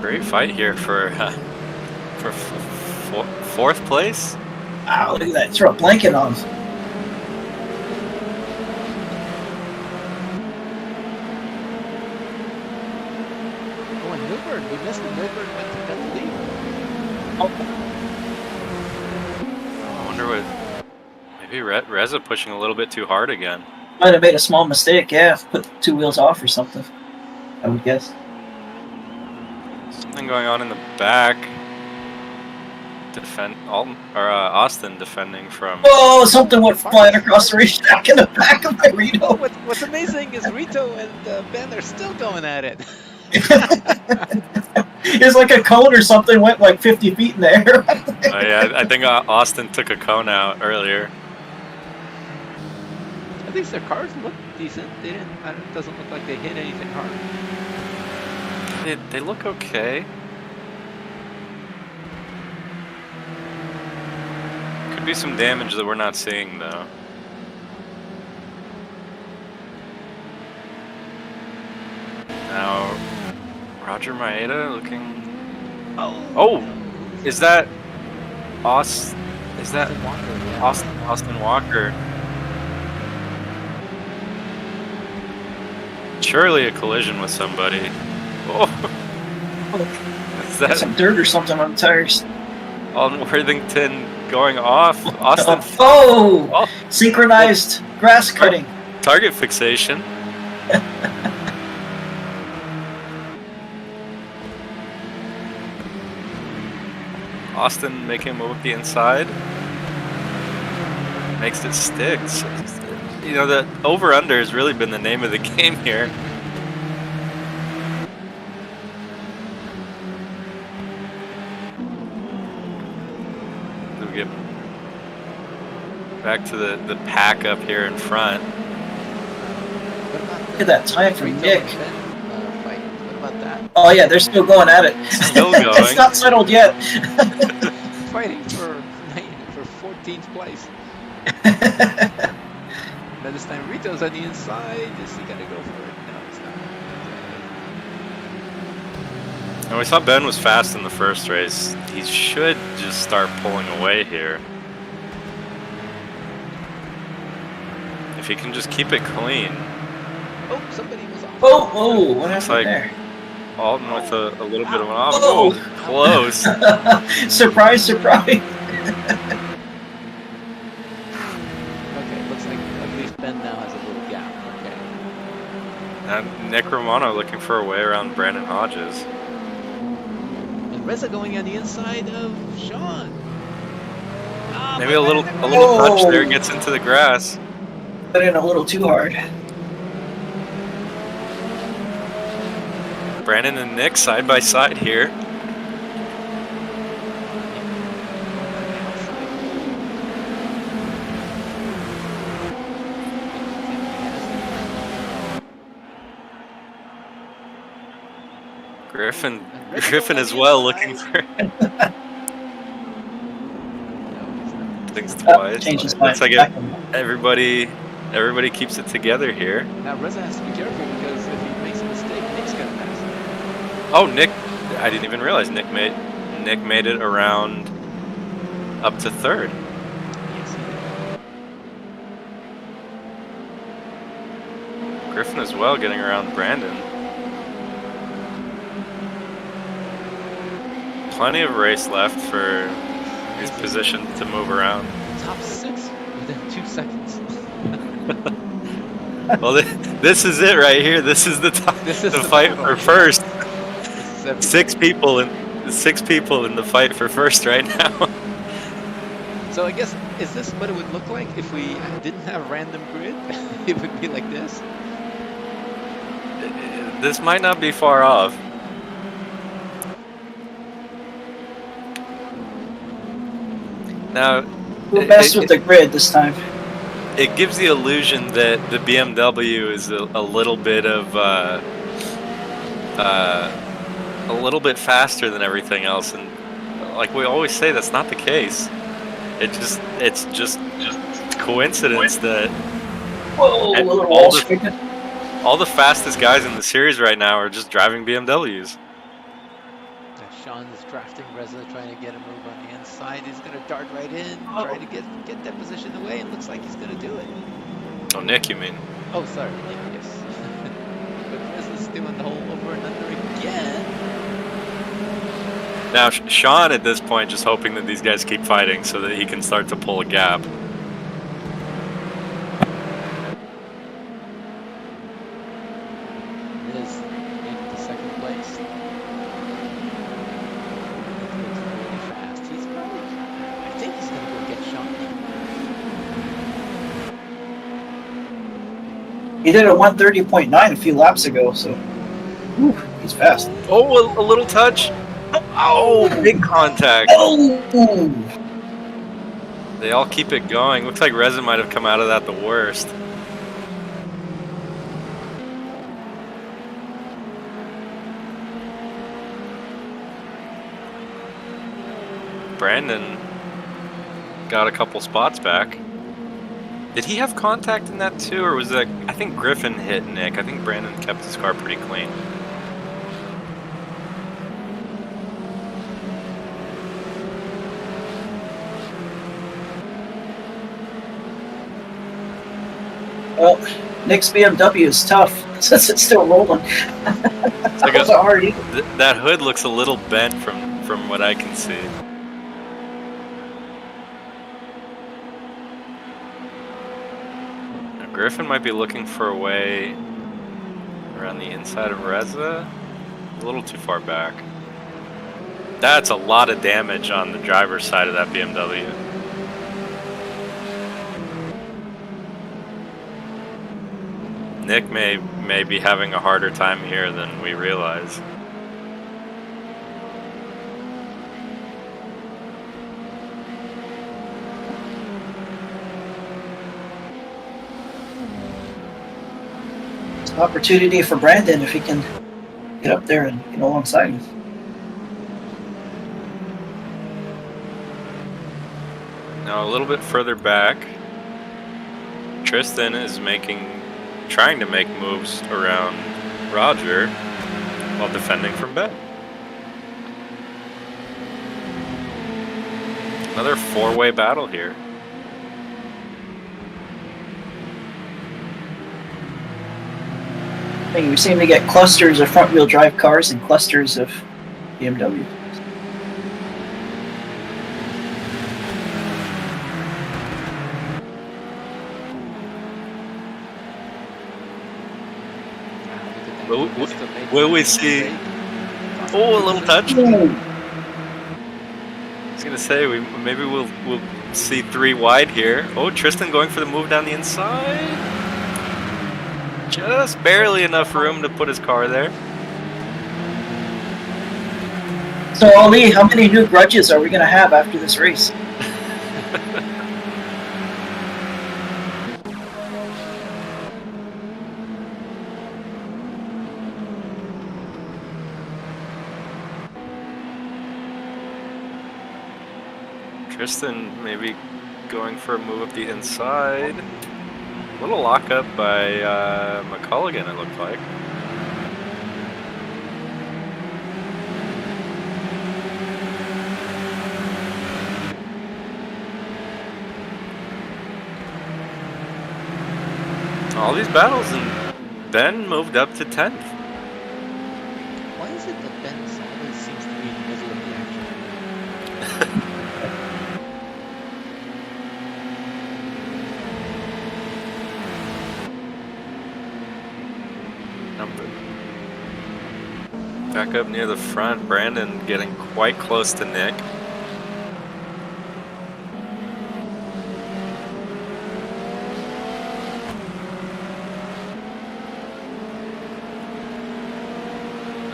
S3: Great fight here for 4th place.
S2: Wow, look at that. Throw a blanket on.
S1: Oh, and Milburn. We missed it. Milburn went to cut the lead.
S3: I wonder what... Maybe Reza pushing a little bit too hard again.
S2: Might have made a small mistake, yeah. Put 2 wheels off or something, I would guess.
S3: Something going on in the back. Austin defending from...
S2: Whoa, something went flying across the racetrack in the back of my Rito.
S1: What's amazing is Rito and Ben are still going at it.
S2: It's like a cone or something went like 50 feet in the air.
S3: Oh, yeah, I think Austin took a cone out earlier.
S1: At least their cars look decent. They didn't. It doesn't look like they hit anything hard.
S3: They look okay. Could be some damage that we're not seeing, though. Now, Roger Maeda looking... Oh! Is that Is that
S1: Austin Walker, yeah.
S3: Austin Walker? Surely a collision with somebody. Oh. Is
S2: Got
S3: that
S2: some dirt or something on the tires.
S3: on Worthington going off? Austin.
S2: Oh!
S3: Oh,
S2: Synchronized grass cutting.
S3: target fixation. Austin making a move with the inside. Makes it stick. So, you know, the over-under has really been the name of the game here. We get back to the pack up here in front.
S1: What about
S2: Look at that time from
S1: Rito
S2: Nick.
S1: and Ben, fight? What about that?
S2: Oh yeah, they're still going at it.
S3: Still
S2: It's
S3: going.
S2: not settled yet.
S1: Fighting for 14th place. Now this time Rito's on the inside. Is he gonna go for it? No, he's not.
S3: And we thought Ben was fast in the first race. He should just start pulling away here. If he can just keep it clean.
S1: Oh, somebody was off.
S2: Oh, what happened
S3: like-
S2: there?
S3: Alton with a little bit of an off.
S2: Oh.
S3: Oh, close.
S2: Surprise, surprise.
S1: Okay, looks like at least Ben now has a little gap. Okay.
S3: And Nick Romano looking for a way around Brandon Hodges.
S1: And Reza going on the inside of Sean. Ah,
S3: Maybe
S1: but
S3: a little
S1: Brandon-
S3: touch there,
S2: Oh.
S3: gets into the grass.
S2: Put in a little too hard.
S3: Brandon and Nick side by side here. Griffin as well looking for things twice.
S2: Change his
S3: Looks
S2: mind.
S3: like everybody keeps it together here.
S1: Now Reza has to be careful because if he makes a mistake, Nick's gonna pass.
S3: Oh, Nick! I didn't even realize Nick made it around up to third.
S1: Yes, he did.
S3: Griffin as well getting around Brandon. Plenty of race left for his position to move around.
S1: Top 6 within 2 seconds.
S3: Well, this is it right here. This is the top,
S1: This is
S3: the
S1: the
S3: fight
S1: battle.
S3: for first.
S1: This is everything.
S3: Six people in the fight for first right now.
S1: So I guess, is this what it would look like if we didn't have random grid? It would be like this?
S3: This might not be far off. Now,
S2: We'll mess with the grid this time.
S3: it gives the illusion that the BMW is a little bit of a little bit faster than everything else, and like we always say, that's not the case. It's just coincidence that
S2: Whoa, a
S3: And
S2: little
S3: all
S2: wall
S3: the-
S2: stricken.
S3: all the fastest guys in the series right now are just driving BMWs.
S1: Now Sean is drafting Reza, trying to get a move on the inside. He's going to dart right in,
S2: Oh.
S1: try to get that position away, and looks like he's going to do it.
S3: Oh, Nick, you mean?
S1: Oh, sorry, Nick, yes. But Reza's doing the whole over and under again.
S3: Now, Sean at this point just hoping that these guys keep fighting so that he can start to pull a gap.
S1: Liz into second place. Nick looks really fast. He's probably, I think he's going to go get Sean.
S2: He did a 130.9 a few laps ago, so whew, he's fast.
S3: Oh, a little touch. Oh, big contact.
S2: Oh!
S3: They all keep it going. Looks like Reza might have come out of that the worst. Brandon got a couple spots back. Did he have contact in that too, or was that? I think Griffin hit Nick. I think Brandon kept his car pretty clean.
S2: Well, Nick's BMW is tough since it's still rolling. That was a hard eagle.
S3: That hood looks a little bent from what I can see. Now, Griffin might be looking for a way around the inside of Reza. A little too far back. That's a lot of damage on the driver's side of that BMW. Nick may be having a harder time here than we realize.
S2: It's an opportunity for Brandon if he can get up there and get alongside him.
S3: Now a little bit further back, Tristan is trying to make moves around Roger while defending from Ben. Another four-way battle here.
S2: I think we seem to get clusters of front-wheel drive cars and clusters of BMW.
S3: Will we see? Oh, a little touch. I was gonna say maybe we'll see 3 wide here. Oh, Tristan going for the move down the inside. Just barely enough room to put his car there.
S2: So Ali, how many new grudges are we gonna have after this race?
S3: Tristan maybe going for a move up the inside. A little lockup by McCulligan, it looked like. All these battles, and Ben moved up to 10th.
S1: Why is it that Ben always seems to be in the middle of the action?
S3: Back up near the front, Brandon getting quite close to Nick.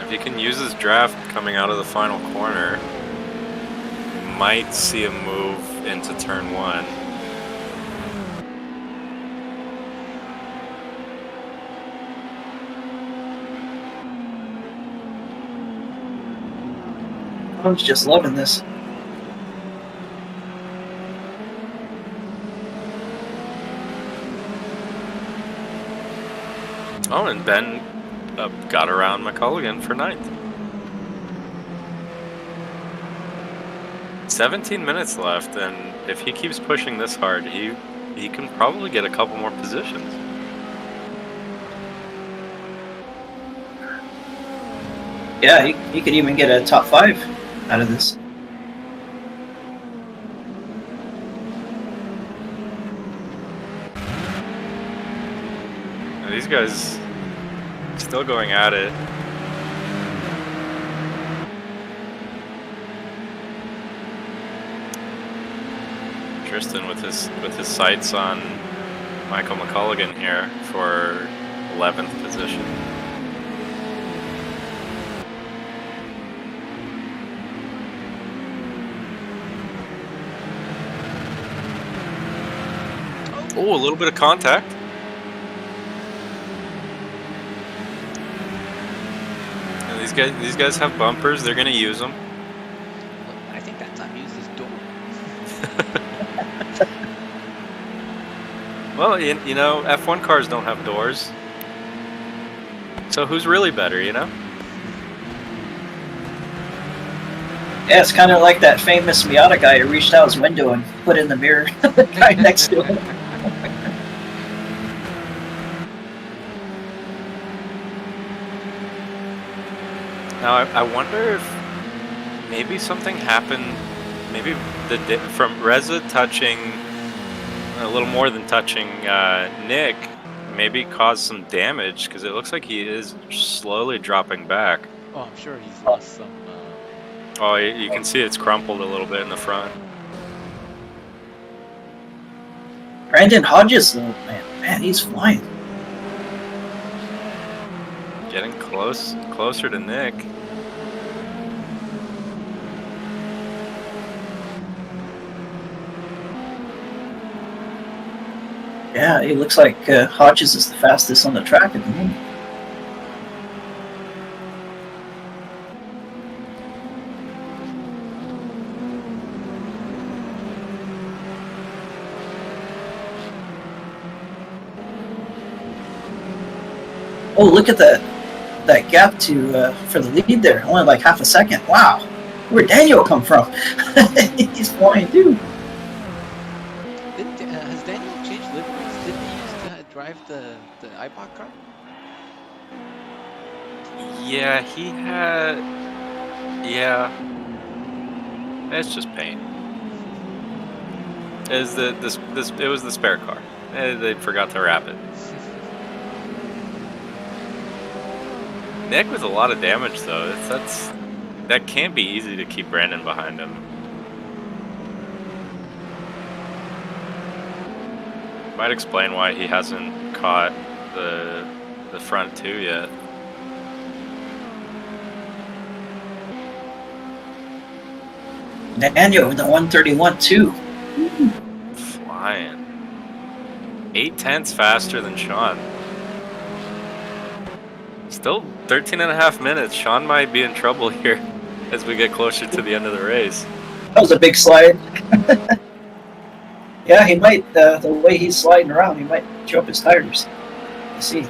S3: If he can use his draft coming out of the final corner, we might see him move into turn 1.
S2: I'm just loving this.
S3: Oh, and Ben got around McCulligan for 9th. 17 minutes left, and if he keeps pushing this hard, he can probably get a couple more positions.
S2: Yeah, he could even get a top 5 out of this.
S3: Now, these guys still going at it. Tristan with his sights on Michael McCulligan here for 11th position. Oh, a little bit of contact. And these guys have bumpers. They're going to use them.
S1: I think that time he used his door.
S3: Well, you know, F1 cars don't have doors. So who's really better, you know?
S2: Yeah, it's kind of like that famous Miata guy who reached out his window and put in the mirror the guy next to him.
S3: Now I wonder if maybe something happened. Maybe from Reza touching a little more than touching Nick, maybe caused some damage because it looks like he is slowly dropping back.
S1: Oh, I'm sure he's lost some.
S3: Oh, you can see it's crumpled a little bit in the front.
S2: Brandon Hodges, though, man, he's flying.
S3: Getting closer to Nick.
S2: Yeah, it looks like Hodges is the fastest on the track at the moment. Oh, look at that gap to for the lead there. Only like half a second. Wow. Where'd Daniel come from? He's flying too.
S1: Has Daniel changed liveries? Didn't he used to drive the IPOC car?
S3: Yeah, he had. Yeah, it's just paint. It was it was the spare car. They forgot to wrap it. Nick with a lot of damage though. That can't be easy to keep Brandon behind him. Might explain why he hasn't caught the front two yet.
S2: Daniel with the 131 too.
S3: Flying. 8/10 faster than Sean. Still 13.5 minutes. Sean might be in trouble here as we get closer to the end of the race.
S2: That was a big slide. Yeah, he might, the way he's sliding around, he might chew up his tires. Let's see.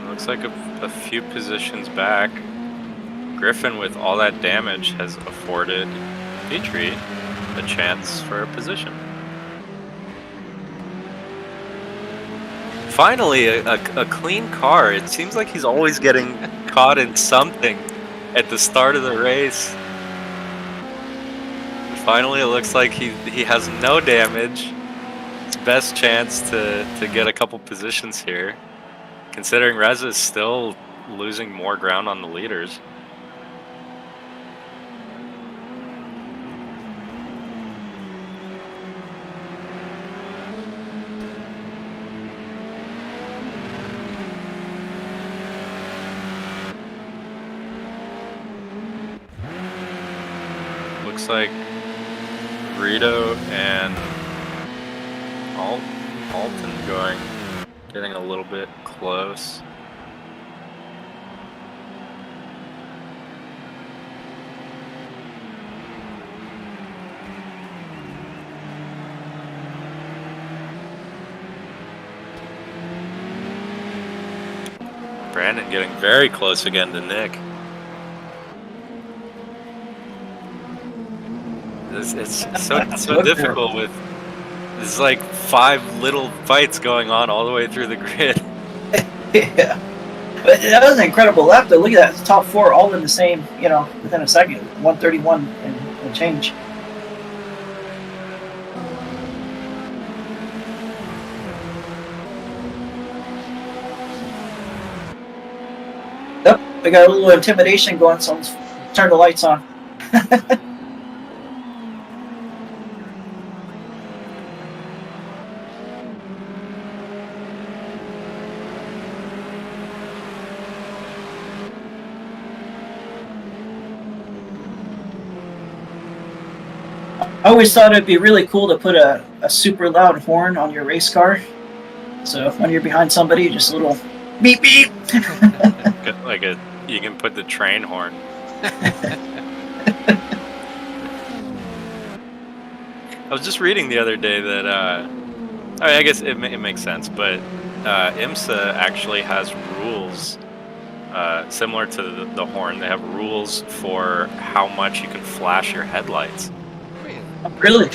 S3: Looks like a few positions back. Griffin, with all that damage, has afforded Petrie a chance for a position. Finally, a clean car. It seems like he's always getting caught in something at the start of the race. And finally, it looks like he has no damage. His best chance to get a couple positions here, considering Reza is still losing more ground on the leaders. Looks like Rito and Alton getting a little bit close. Brandon getting very close again to Nick. It's so difficult with there's like 5 little fights going on all the way through the grid.
S2: Yeah, but that was an incredible lap though. Look at that, the top 4 all in the same, within a second, 131 and change. Yep, we got a little intimidation going, so let's turn the lights on. I always thought it'd be really cool to put a super loud horn on your race car. So when you're behind somebody, just a little beep beep.
S3: Like you can put the train horn. I was just reading the other day that I guess it makes sense, but IMSA actually has rules similar to the horn. They have rules for how much you can flash your headlights.
S1: Really?
S2: Really?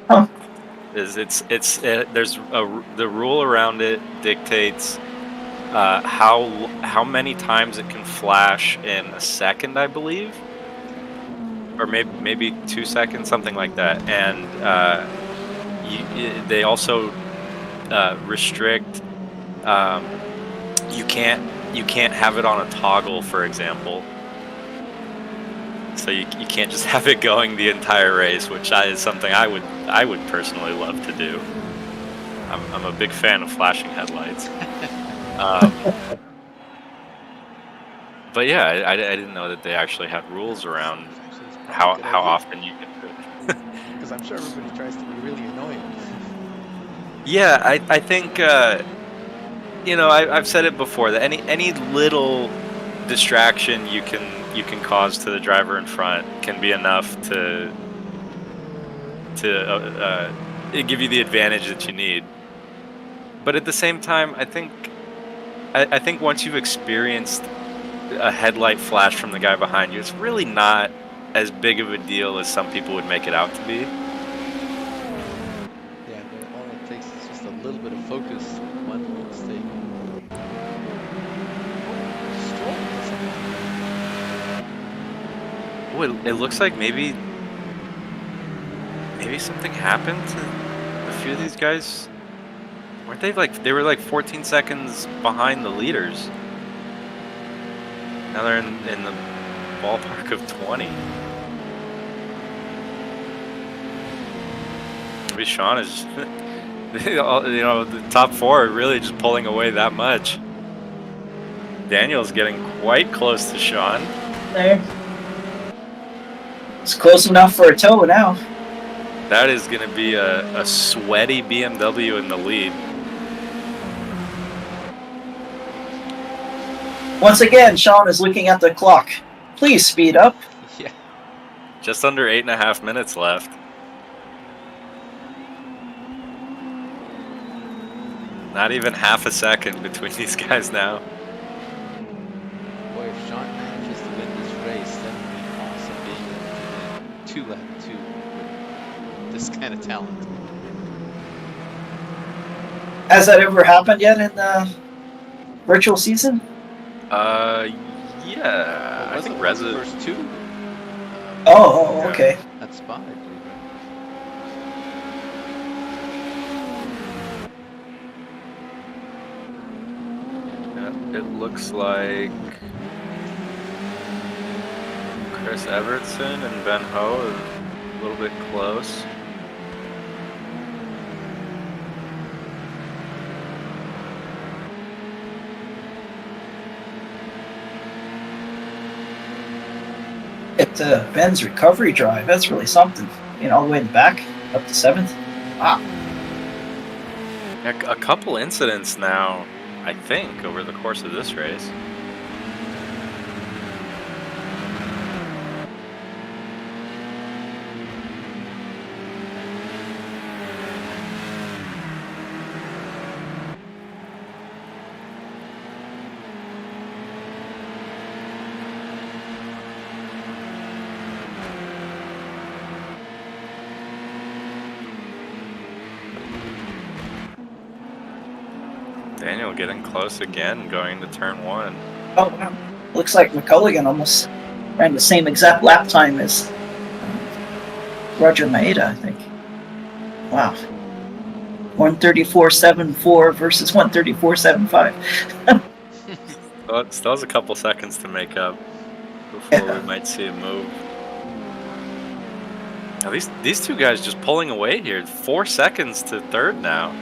S2: Huh.
S3: The rule around it dictates how many times it can flash in a second, I believe, or maybe 2 seconds, something like that. And they also restrict. You can't have it on a toggle, for example. So you can't just have it going the entire race, which is something I would personally love to do. I'm a big fan of flashing headlights. But yeah, I didn't know that they actually had rules around how often you can do it.
S1: Because I'm sure everybody tries to be really annoying.
S3: Yeah, I think I've said it before that any little distraction you can cause to the driver in front can be enough to give you the advantage that you need. But at the same time, I think once you've experienced a headlight flash from the guy behind you, it's really not as big of a deal as some people would make it out to be.
S1: Yeah, but all it takes is just a little bit of focus, one little mistake.
S3: Oh, it looks like maybe something happened to a few of these guys. Weren't they they were like 14 seconds behind the leaders? Now they're in the ballpark of 20. Maybe Sean is, the top four are really just pulling away that much. Daniel's getting quite close to Sean.
S2: There. It's close enough for a tow now.
S3: That is going to be a sweaty BMW in the lead.
S2: Once again, Sean is looking at the clock. Please speed up.
S1: Yeah.
S3: Just under 8.5 minutes left. Not even half a second between these guys now.
S1: Boy, if Sean manages to win this race, that would be awesome, being able to win 2 out of 2 with this kind of talent.
S2: Has that ever happened yet in the virtual season?
S3: Yeah. I think Reza.
S1: The first 2.
S2: Oh, okay.
S1: That spot, I believe,
S3: Yeah, it looks like Chris Evertson and Ben Ho are a little bit close.
S2: Ben's recovery drive, that's really something. All the way in the back, up to 7th. Wow.
S3: Yeah, a couple incidents now, I think, over the course of this race. Daniel getting close again, going to turn 1.
S2: Oh, wow. Looks like McCulligan almost ran the same exact lap time as Roger Maeda, I think. Wow. 134.74 versus 134.75.
S3: Still has a couple seconds to make up before we might see a move. Now these two guys just pulling away here. 4 seconds to third now.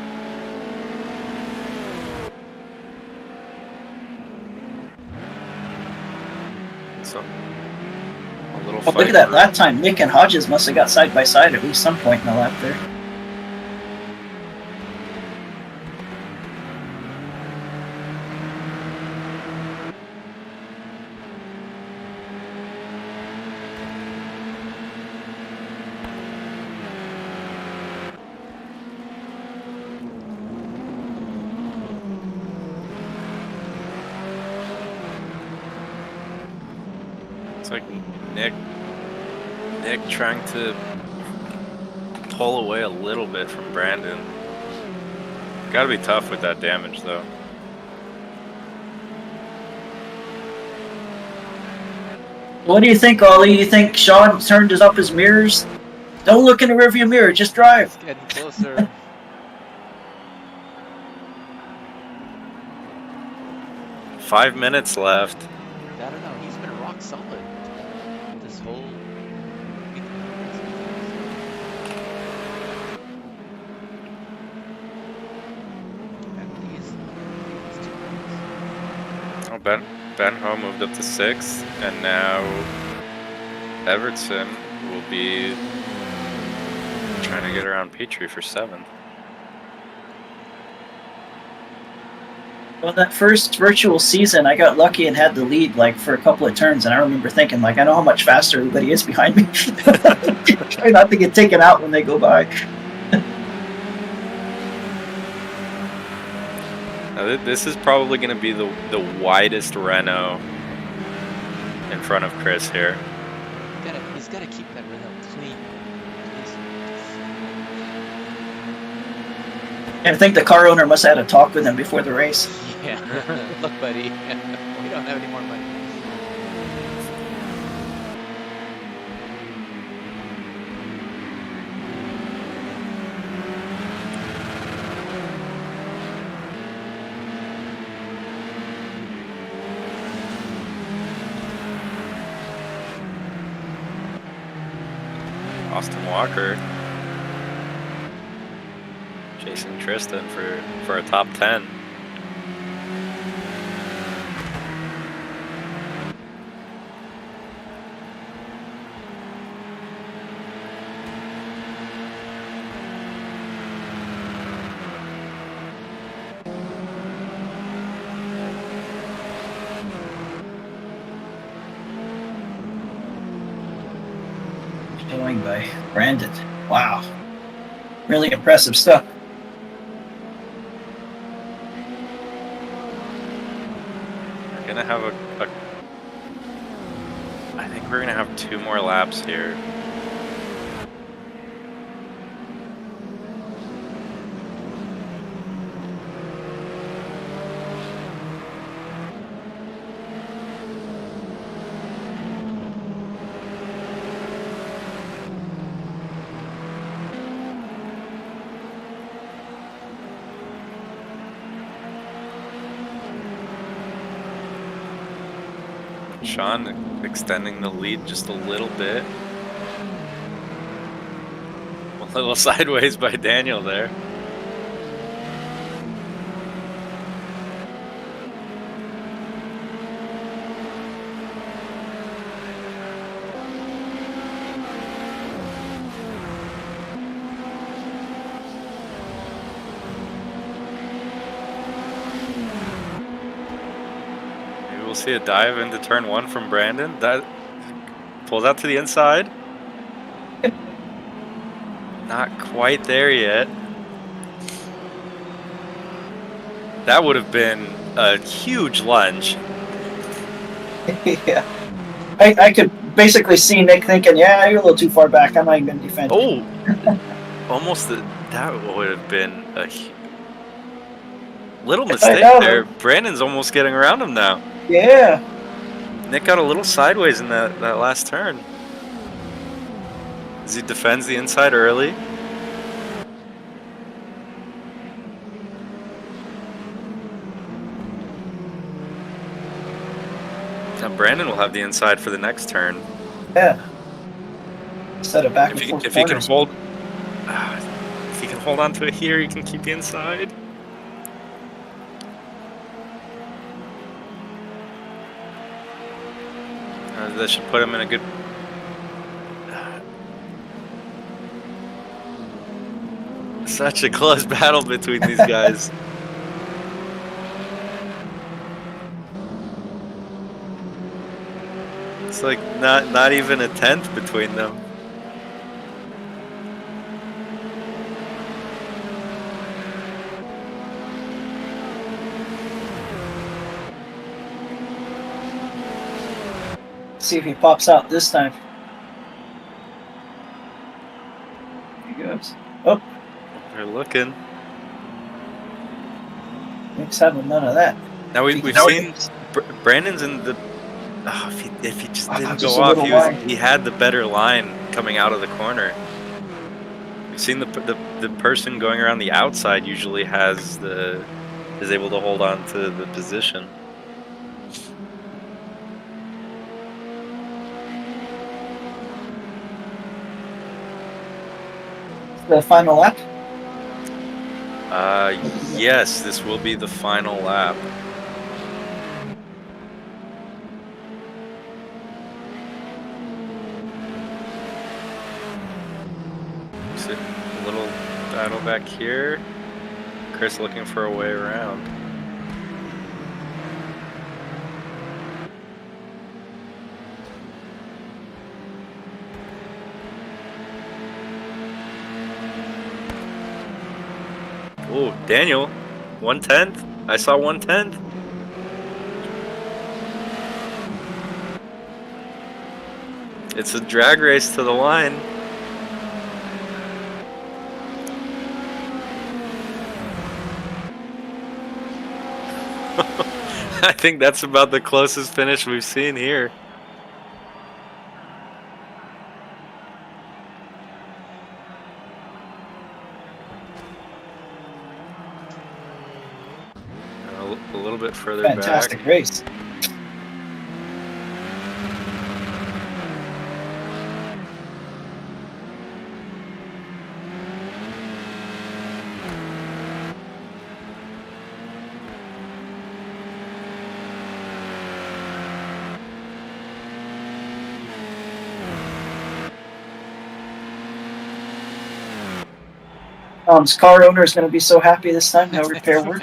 S3: So, a little fight.
S2: Look at that lap time. Nick and Hodges must have got side by side at least some point in the lap there.
S3: It's like Nick trying to pull away a little bit from Brandon. Gotta be tough with that damage, though.
S2: What do you think, Ollie? You think Sean turned up his mirrors? Don't look in the rearview mirror, just drive.
S1: It's getting closer.
S3: 5 minutes left.
S1: I don't know. He's been rock solid this whole week. And he's 2 points.
S3: Oh, Ben Ho moved up to 6th, and now Evertson will be trying to get around Petrie for 7th.
S2: Well, that first virtual season, I got lucky and had the lead like for a couple of turns, and I remember thinking, like, I know how much faster everybody is behind me. Try not to get taken out when they go by.
S3: Now, this is probably going to be the widest Renault in front of Chris here.
S1: He's got to keep that Renault clean.
S2: And I think the car owner must have had a talk with him before the race.
S1: Yeah. Look, buddy, we don't have any more money.
S3: Austin Walker chasing Tristan for a top 10.
S2: Showing by Brandon. Wow. Really impressive stuff.
S3: We're gonna have I think we're gonna have 2 more laps here. Sean extending the lead just a little bit. A little sideways by Daniel there. We'll see a dive into turn 1 from Brandon. That pulls out to the inside. Not quite there yet. That would have been a huge lunge.
S2: Yeah. I could basically see Nick thinking, yeah, you're a little too far back. I'm not even going to defend.
S3: Oh! Almost that would have been a little mistake there. Brandon's almost getting around him now.
S2: Yeah.
S3: Nick got a little sideways in that last turn. As he defends the inside early. Now Brandon will have the inside for the next turn.
S2: Yeah. Instead of back
S3: If
S2: and forth
S3: he can
S2: corners.
S3: if he can hold on to it here, he can keep the inside. That should put him in a good. Such a close battle between these guys. It's like not even a tenth between them.
S2: See if he pops out this time. Here he goes. Oh,
S3: They're looking.
S2: Nick's having none of that.
S3: Now
S2: If he
S3: we've
S2: can-
S3: seen Brandon's in the. Oh, if he just didn't
S2: just
S3: go
S2: a
S3: off,
S2: little wide.
S3: he had the better line coming out of the corner. We've seen the person going around the outside usually is able to hold on to the position.
S2: The final lap.
S3: Yes, this will be the final lap. A little battle back here. Chris looking for a way around. Oh, Daniel, 1/10. I saw 1/10. It's a drag race to the line. I think that's about the closest finish we've seen here. A little bit further
S2: Fantastic
S3: back.
S2: race. His car owner is going to be so happy this time. No repair work.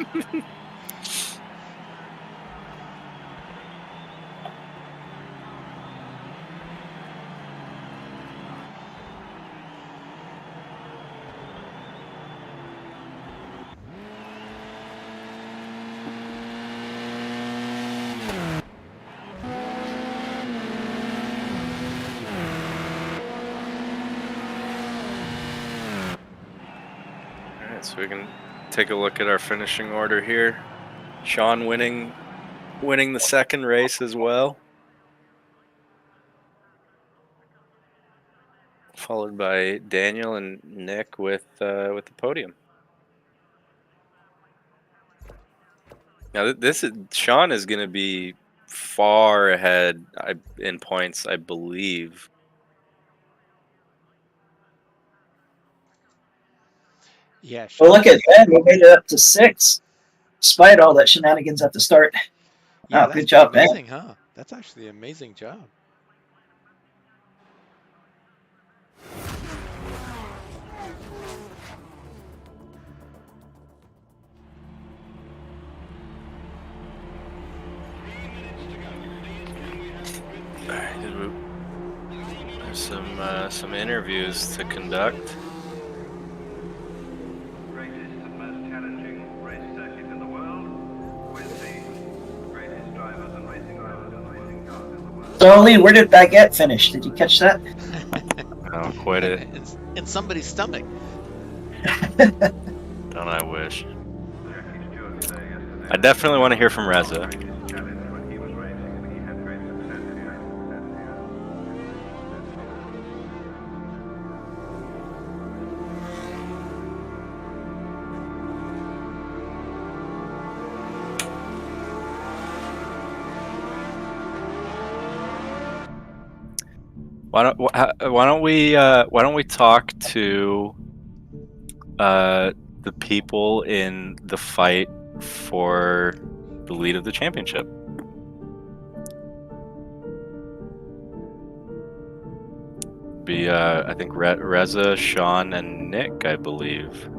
S3: So we can take a look at our finishing order here. Sean winning the second race as well, followed by Daniel and Nick with the podium. Now Sean is going to be far ahead in points, I believe.
S1: Yeah.
S2: Well, look at Ben. We made it up to 6, despite all that shenanigans at the start.
S1: Yeah,
S2: Oh, good job, Ben.
S1: amazing, huh? That's actually an amazing job.
S3: There's some interviews to conduct.
S4: Greatest and most challenging race circuit in the world, with the greatest drivers and racing drivers and racing cars in the world.
S2: So, Lee, where did Baguette finish? Did you catch that?
S3: Oh, quit it.
S1: In somebody's stomach.
S3: Don't I wish. I definitely want to hear from Reza. Why don't we talk to the people in the fight for the lead of the championship? Be I think Reza, Sean, and Nick, I believe.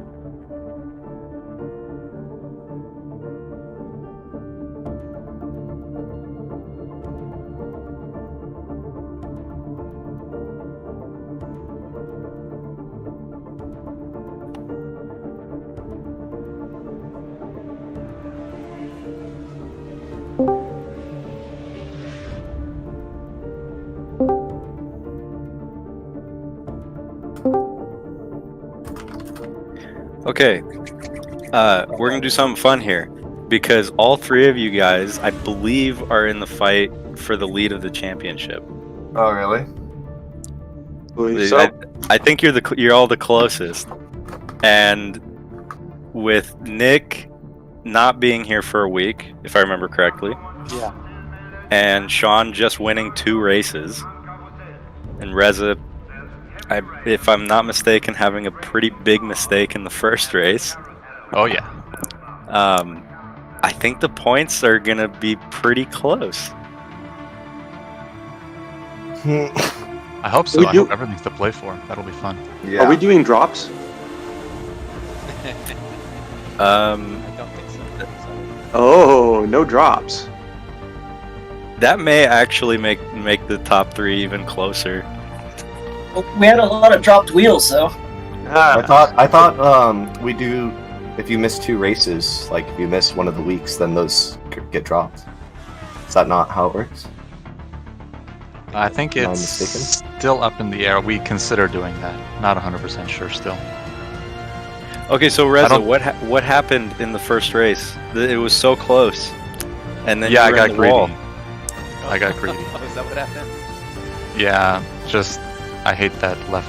S3: Okay. We're going to do something fun here. Because all three of you guys, I believe, are in the fight for the lead of the championship.
S5: Oh, really?
S3: I think you're all the closest. And with Nick not being here for a week, if I remember correctly.
S6: Yeah.
S3: And Sean just winning 2 races. And Reza, if I'm not mistaken, having a pretty big mistake in the first race.
S6: Oh, yeah.
S3: I think the points are going to be pretty close.
S6: I hope so. I hope everything's to play for. That'll be fun.
S5: Yeah.
S7: Are we doing drops?
S1: I don't think so.
S7: Oh, no drops.
S3: That may actually make the top 3 even closer.
S2: We had a lot of dropped wheels, though.
S5: I thought we do. If you miss 2 races, like if you miss one of the weeks, then those get dropped. Is that not how it works?
S6: I think
S5: Am I
S6: it's
S5: mistaken?
S6: still up in the air. We consider doing that. Not 100% sure still.
S3: Okay, so Reza,
S6: don't-
S3: what happened in the first race? It was so close, and then
S6: Yeah, I
S3: you
S6: got
S3: ran the
S6: greedy.
S3: wall.
S6: I got greedy.
S1: Oh, is that what happened?
S6: Yeah, just I hate that left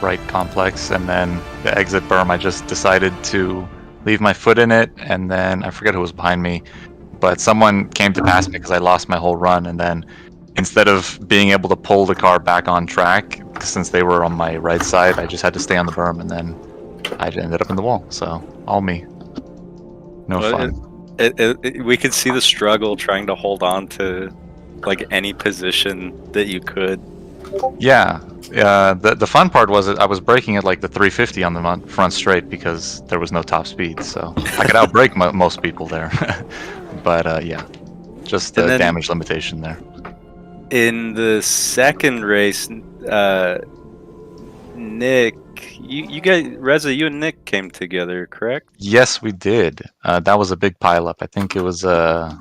S6: right complex, and then the exit berm. I just decided to leave my foot in it, and then I forget who was behind me, but someone came to pass me because I lost my whole run, and then instead of being able to pull the car back on track, since they were on my right side, I just had to stay on the berm, and then I ended up in the wall. So all me. No
S3: Well,
S6: fun.
S3: we could see the struggle trying to hold on to like any position that you could.
S6: Yeah. The fun part was that I was braking at like the 350 on the front straight because there was no top speed, so I could outbrake most people there. But yeah, just the damage limitation there.
S3: In the second race, Nick, you guys, Reza, you and Nick came together, correct?
S6: Yes, we did. That was a big pileup. I think it was a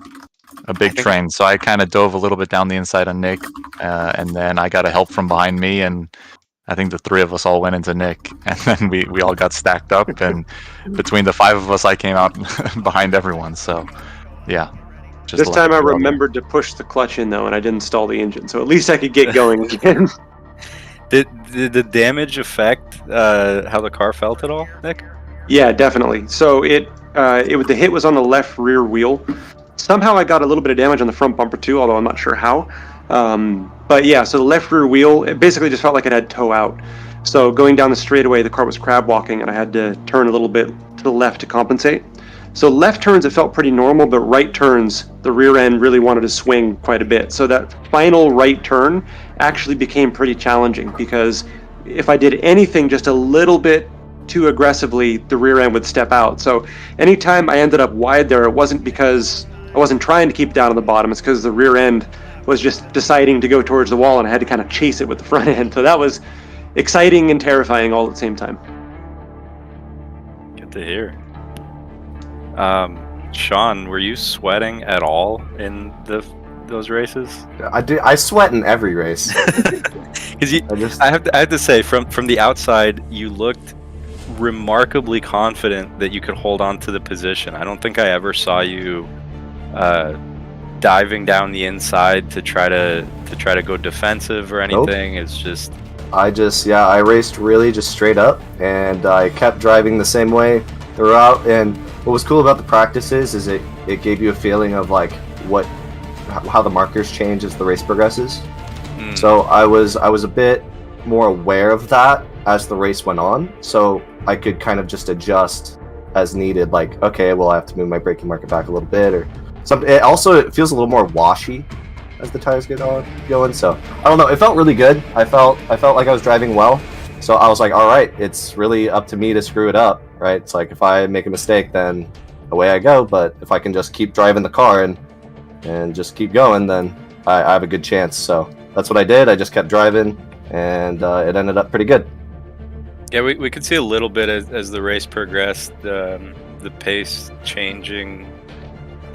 S6: big train. So I kind of dove a little bit down the inside on Nick, and then I got a help from behind me, and I think the 3 of us all went into Nick, and then we all got stacked up, and between the 5 of us, I came out behind everyone. So, yeah.
S7: This time I remembered to push the clutch in, though, and I didn't stall the engine, so at least I could get going again.
S3: Did the damage affect how the car felt at all, Nick?
S7: Yeah, definitely. So the hit was on the left rear wheel. Somehow I got a little bit of damage on the front bumper too, although I'm not sure how. But yeah, so the left rear wheel, it basically just felt like it had toe out. So going down the straightaway, the car was crab walking, and I had to turn a little bit to the left to compensate. So left turns, it felt pretty normal, but right turns, the rear end really wanted to swing quite a bit. So that final right turn actually became pretty challenging, because if I did anything just a little bit too aggressively, the rear end would step out. So anytime I ended up wide there, it wasn't because I wasn't trying to keep down on the bottom, it's because the rear end was just deciding to go towards the wall, and I had to kind of chase it with the front end. So that was exciting and terrifying all at the same time.
S3: Good to hear. Sean, were you sweating at all in those races?
S5: I sweat in every race.
S3: Because I have to say, from the outside, you looked remarkably confident that you could hold on to the position. I don't think I ever saw you diving down the inside to try to go defensive or anything. Nope. It's just
S5: I raced really just straight up, and I kept driving the same way throughout. And what was cool about the practices is it gave you a feeling of like how the markers change as the race progresses. So I was a bit more aware of that as the race went on, so I could kind of just adjust as needed. Like, okay, well, I have to move my braking marker back a little bit, or something. It feels a little more washy as the tires get going. So I don't know. It felt really good. I felt like I was driving well. So I was like, all right, it's really up to me to screw it up, right? It's like if I make a mistake, then away I go. But if I can just keep driving the car and just keep going, then I have a good chance. So that's what I did. I just kept driving, and it ended up pretty good.
S3: Yeah, we could see a little bit as the race progressed, the pace changing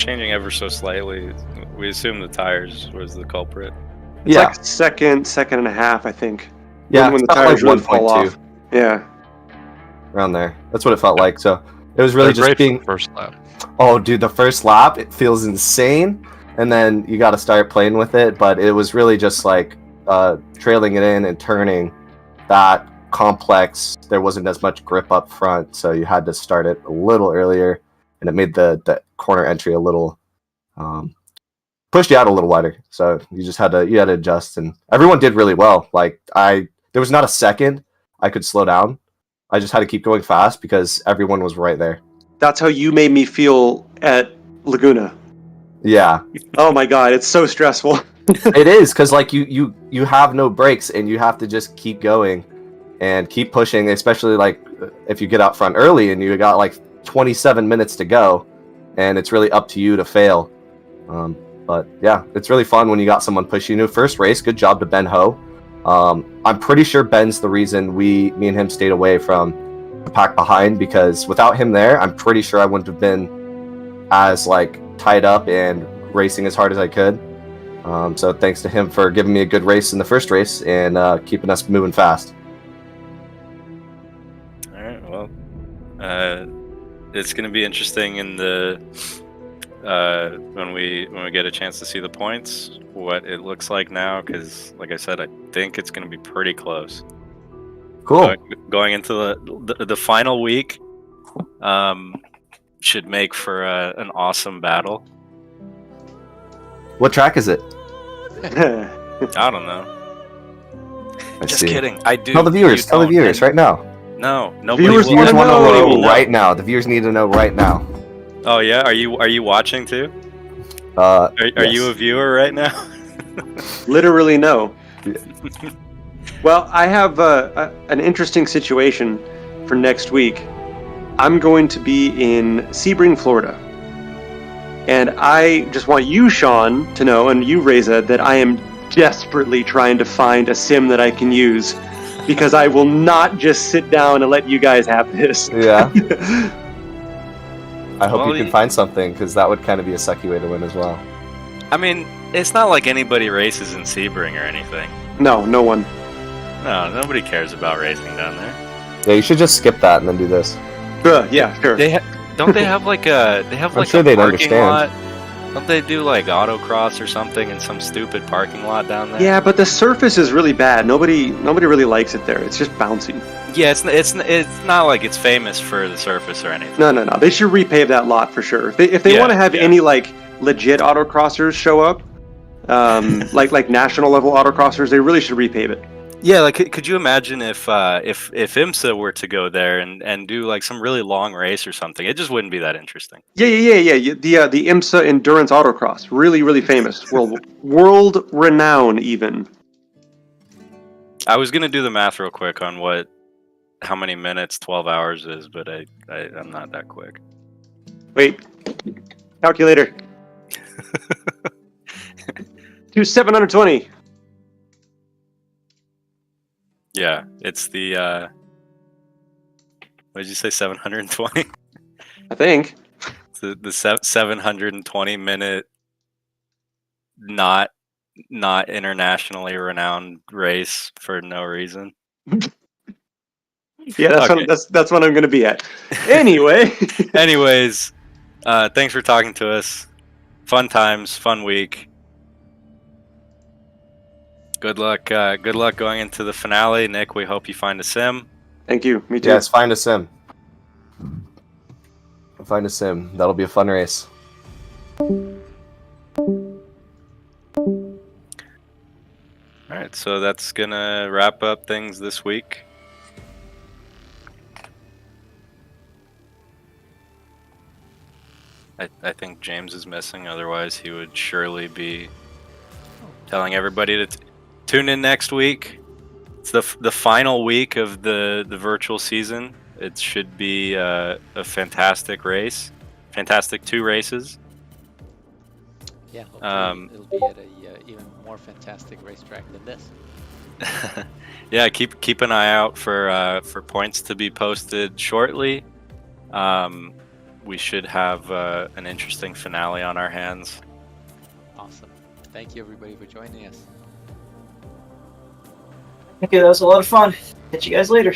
S3: ever so slightly. We assume the tires was the culprit.
S7: It's like second and a half, I think.
S5: Yeah,
S7: when the tires really fall off. Yeah.
S5: around there. That's what it felt like. So it was really
S6: They're
S5: just
S6: great for
S5: being.
S6: the first lap.
S5: Oh, dude, the first lap it feels insane, and then you got to start playing with it. But it was really just like trailing it in and turning that complex. There wasn't as much grip up front, so you had to start it a little earlier, and it made the corner entry a little pushed you out a little wider. So you had to adjust, and everyone did really well. Like there was not a second I could slow down. I just had to keep going fast because everyone was right there.
S7: That's how you made me feel at Laguna.
S5: Yeah.
S7: Oh my god, it's so stressful.
S5: It is, because like you have no brakes and you have to just keep going and keep pushing, especially like if you get out front early and you got like 27 minutes to go and it's really up to you to fail. But yeah, it's really fun when you got someone pushing you. First race, good job to Ben Ho. I'm pretty sure Ben's the reason me and him stayed away from the pack behind, because without him there, I'm pretty sure I wouldn't have been as like tied up and racing as hard as I could. So thanks to him for giving me a good race in the first race and keeping us moving fast.
S3: All right, well, it's going to be interesting in the when we get a chance to see the points, what it looks like now, because like I said, I think it's going to be pretty close.
S5: Cool.
S3: Going into the final week, should make for an awesome battle.
S5: What track is it?
S3: I don't know. Just kidding. I do.
S5: Tell the viewers right now.
S3: No, nobody.
S5: Viewers want to know
S3: know
S5: right now. The viewers need to know right now.
S3: Oh yeah, are you watching too?
S5: Are
S3: yes. You a viewer right now?
S7: Literally no. Well, I have an interesting situation for next week. I'm going to be in Sebring, Florida. And I just want you, Sean, to know, and you, Reza, that I am desperately trying to find a sim that I can use, because I will not just sit down and let you guys have this.
S5: Yeah. I hope you can find something, because that would kind of be a sucky way to win as well.
S3: I mean, it's not like anybody races in Sebring or anything.
S7: No, no one.
S3: No, nobody cares about racing down there.
S5: Yeah, you should just skip that and then do this.
S7: Yeah, sure.
S3: Don't they have like a
S5: I'm sure they'd
S3: parking
S5: understand.
S3: lot? Don't they do like autocross or something in some stupid parking lot down there?
S7: Yeah, but the surface is really bad. Nobody really likes it there. It's just bouncy.
S3: Yeah, it's not like it's famous for the surface or anything.
S7: No. They should repave that lot for sure. If they want to have any like legit autocrossers show up, like national level autocrossers, they really should repave it.
S3: Yeah, like could you imagine if IMSA were to go there and do like some really long race or something? It just wouldn't be that interesting.
S7: Yeah. The IMSA Endurance Autocross, really famous, world renowned even.
S3: I was gonna do the math real quick on how many minutes 12 hours is, but I'm not that quick.
S7: Wait, calculator. To 720.
S3: Yeah, it's the what did you say, 720?
S7: I think.
S3: It's the 720 minute not internationally renowned race for no reason.
S7: Yeah, that's what I'm gonna be at. Anyway.
S3: Anyways, thanks for talking to us. Fun times, fun week. Good luck going into the finale, Nick. We hope you find a sim.
S7: Thank you. Me too.
S5: Yes, find a sim. Find a sim. That'll be a fun race.
S3: All right, so that's gonna wrap up things this week. I think James is missing. Otherwise, he would surely be telling everybody to tune in next week. It's the final week of the virtual season. It should be a fantastic race. Fantastic 2 races.
S1: Yeah, hopefully it'll be at a even more fantastic racetrack than this.
S3: Yeah, keep an eye out for points to be posted shortly. We should have an interesting finale on our hands.
S1: Awesome. Thank you everybody for joining us.
S2: Okay, that was a lot of fun. Catch you guys later.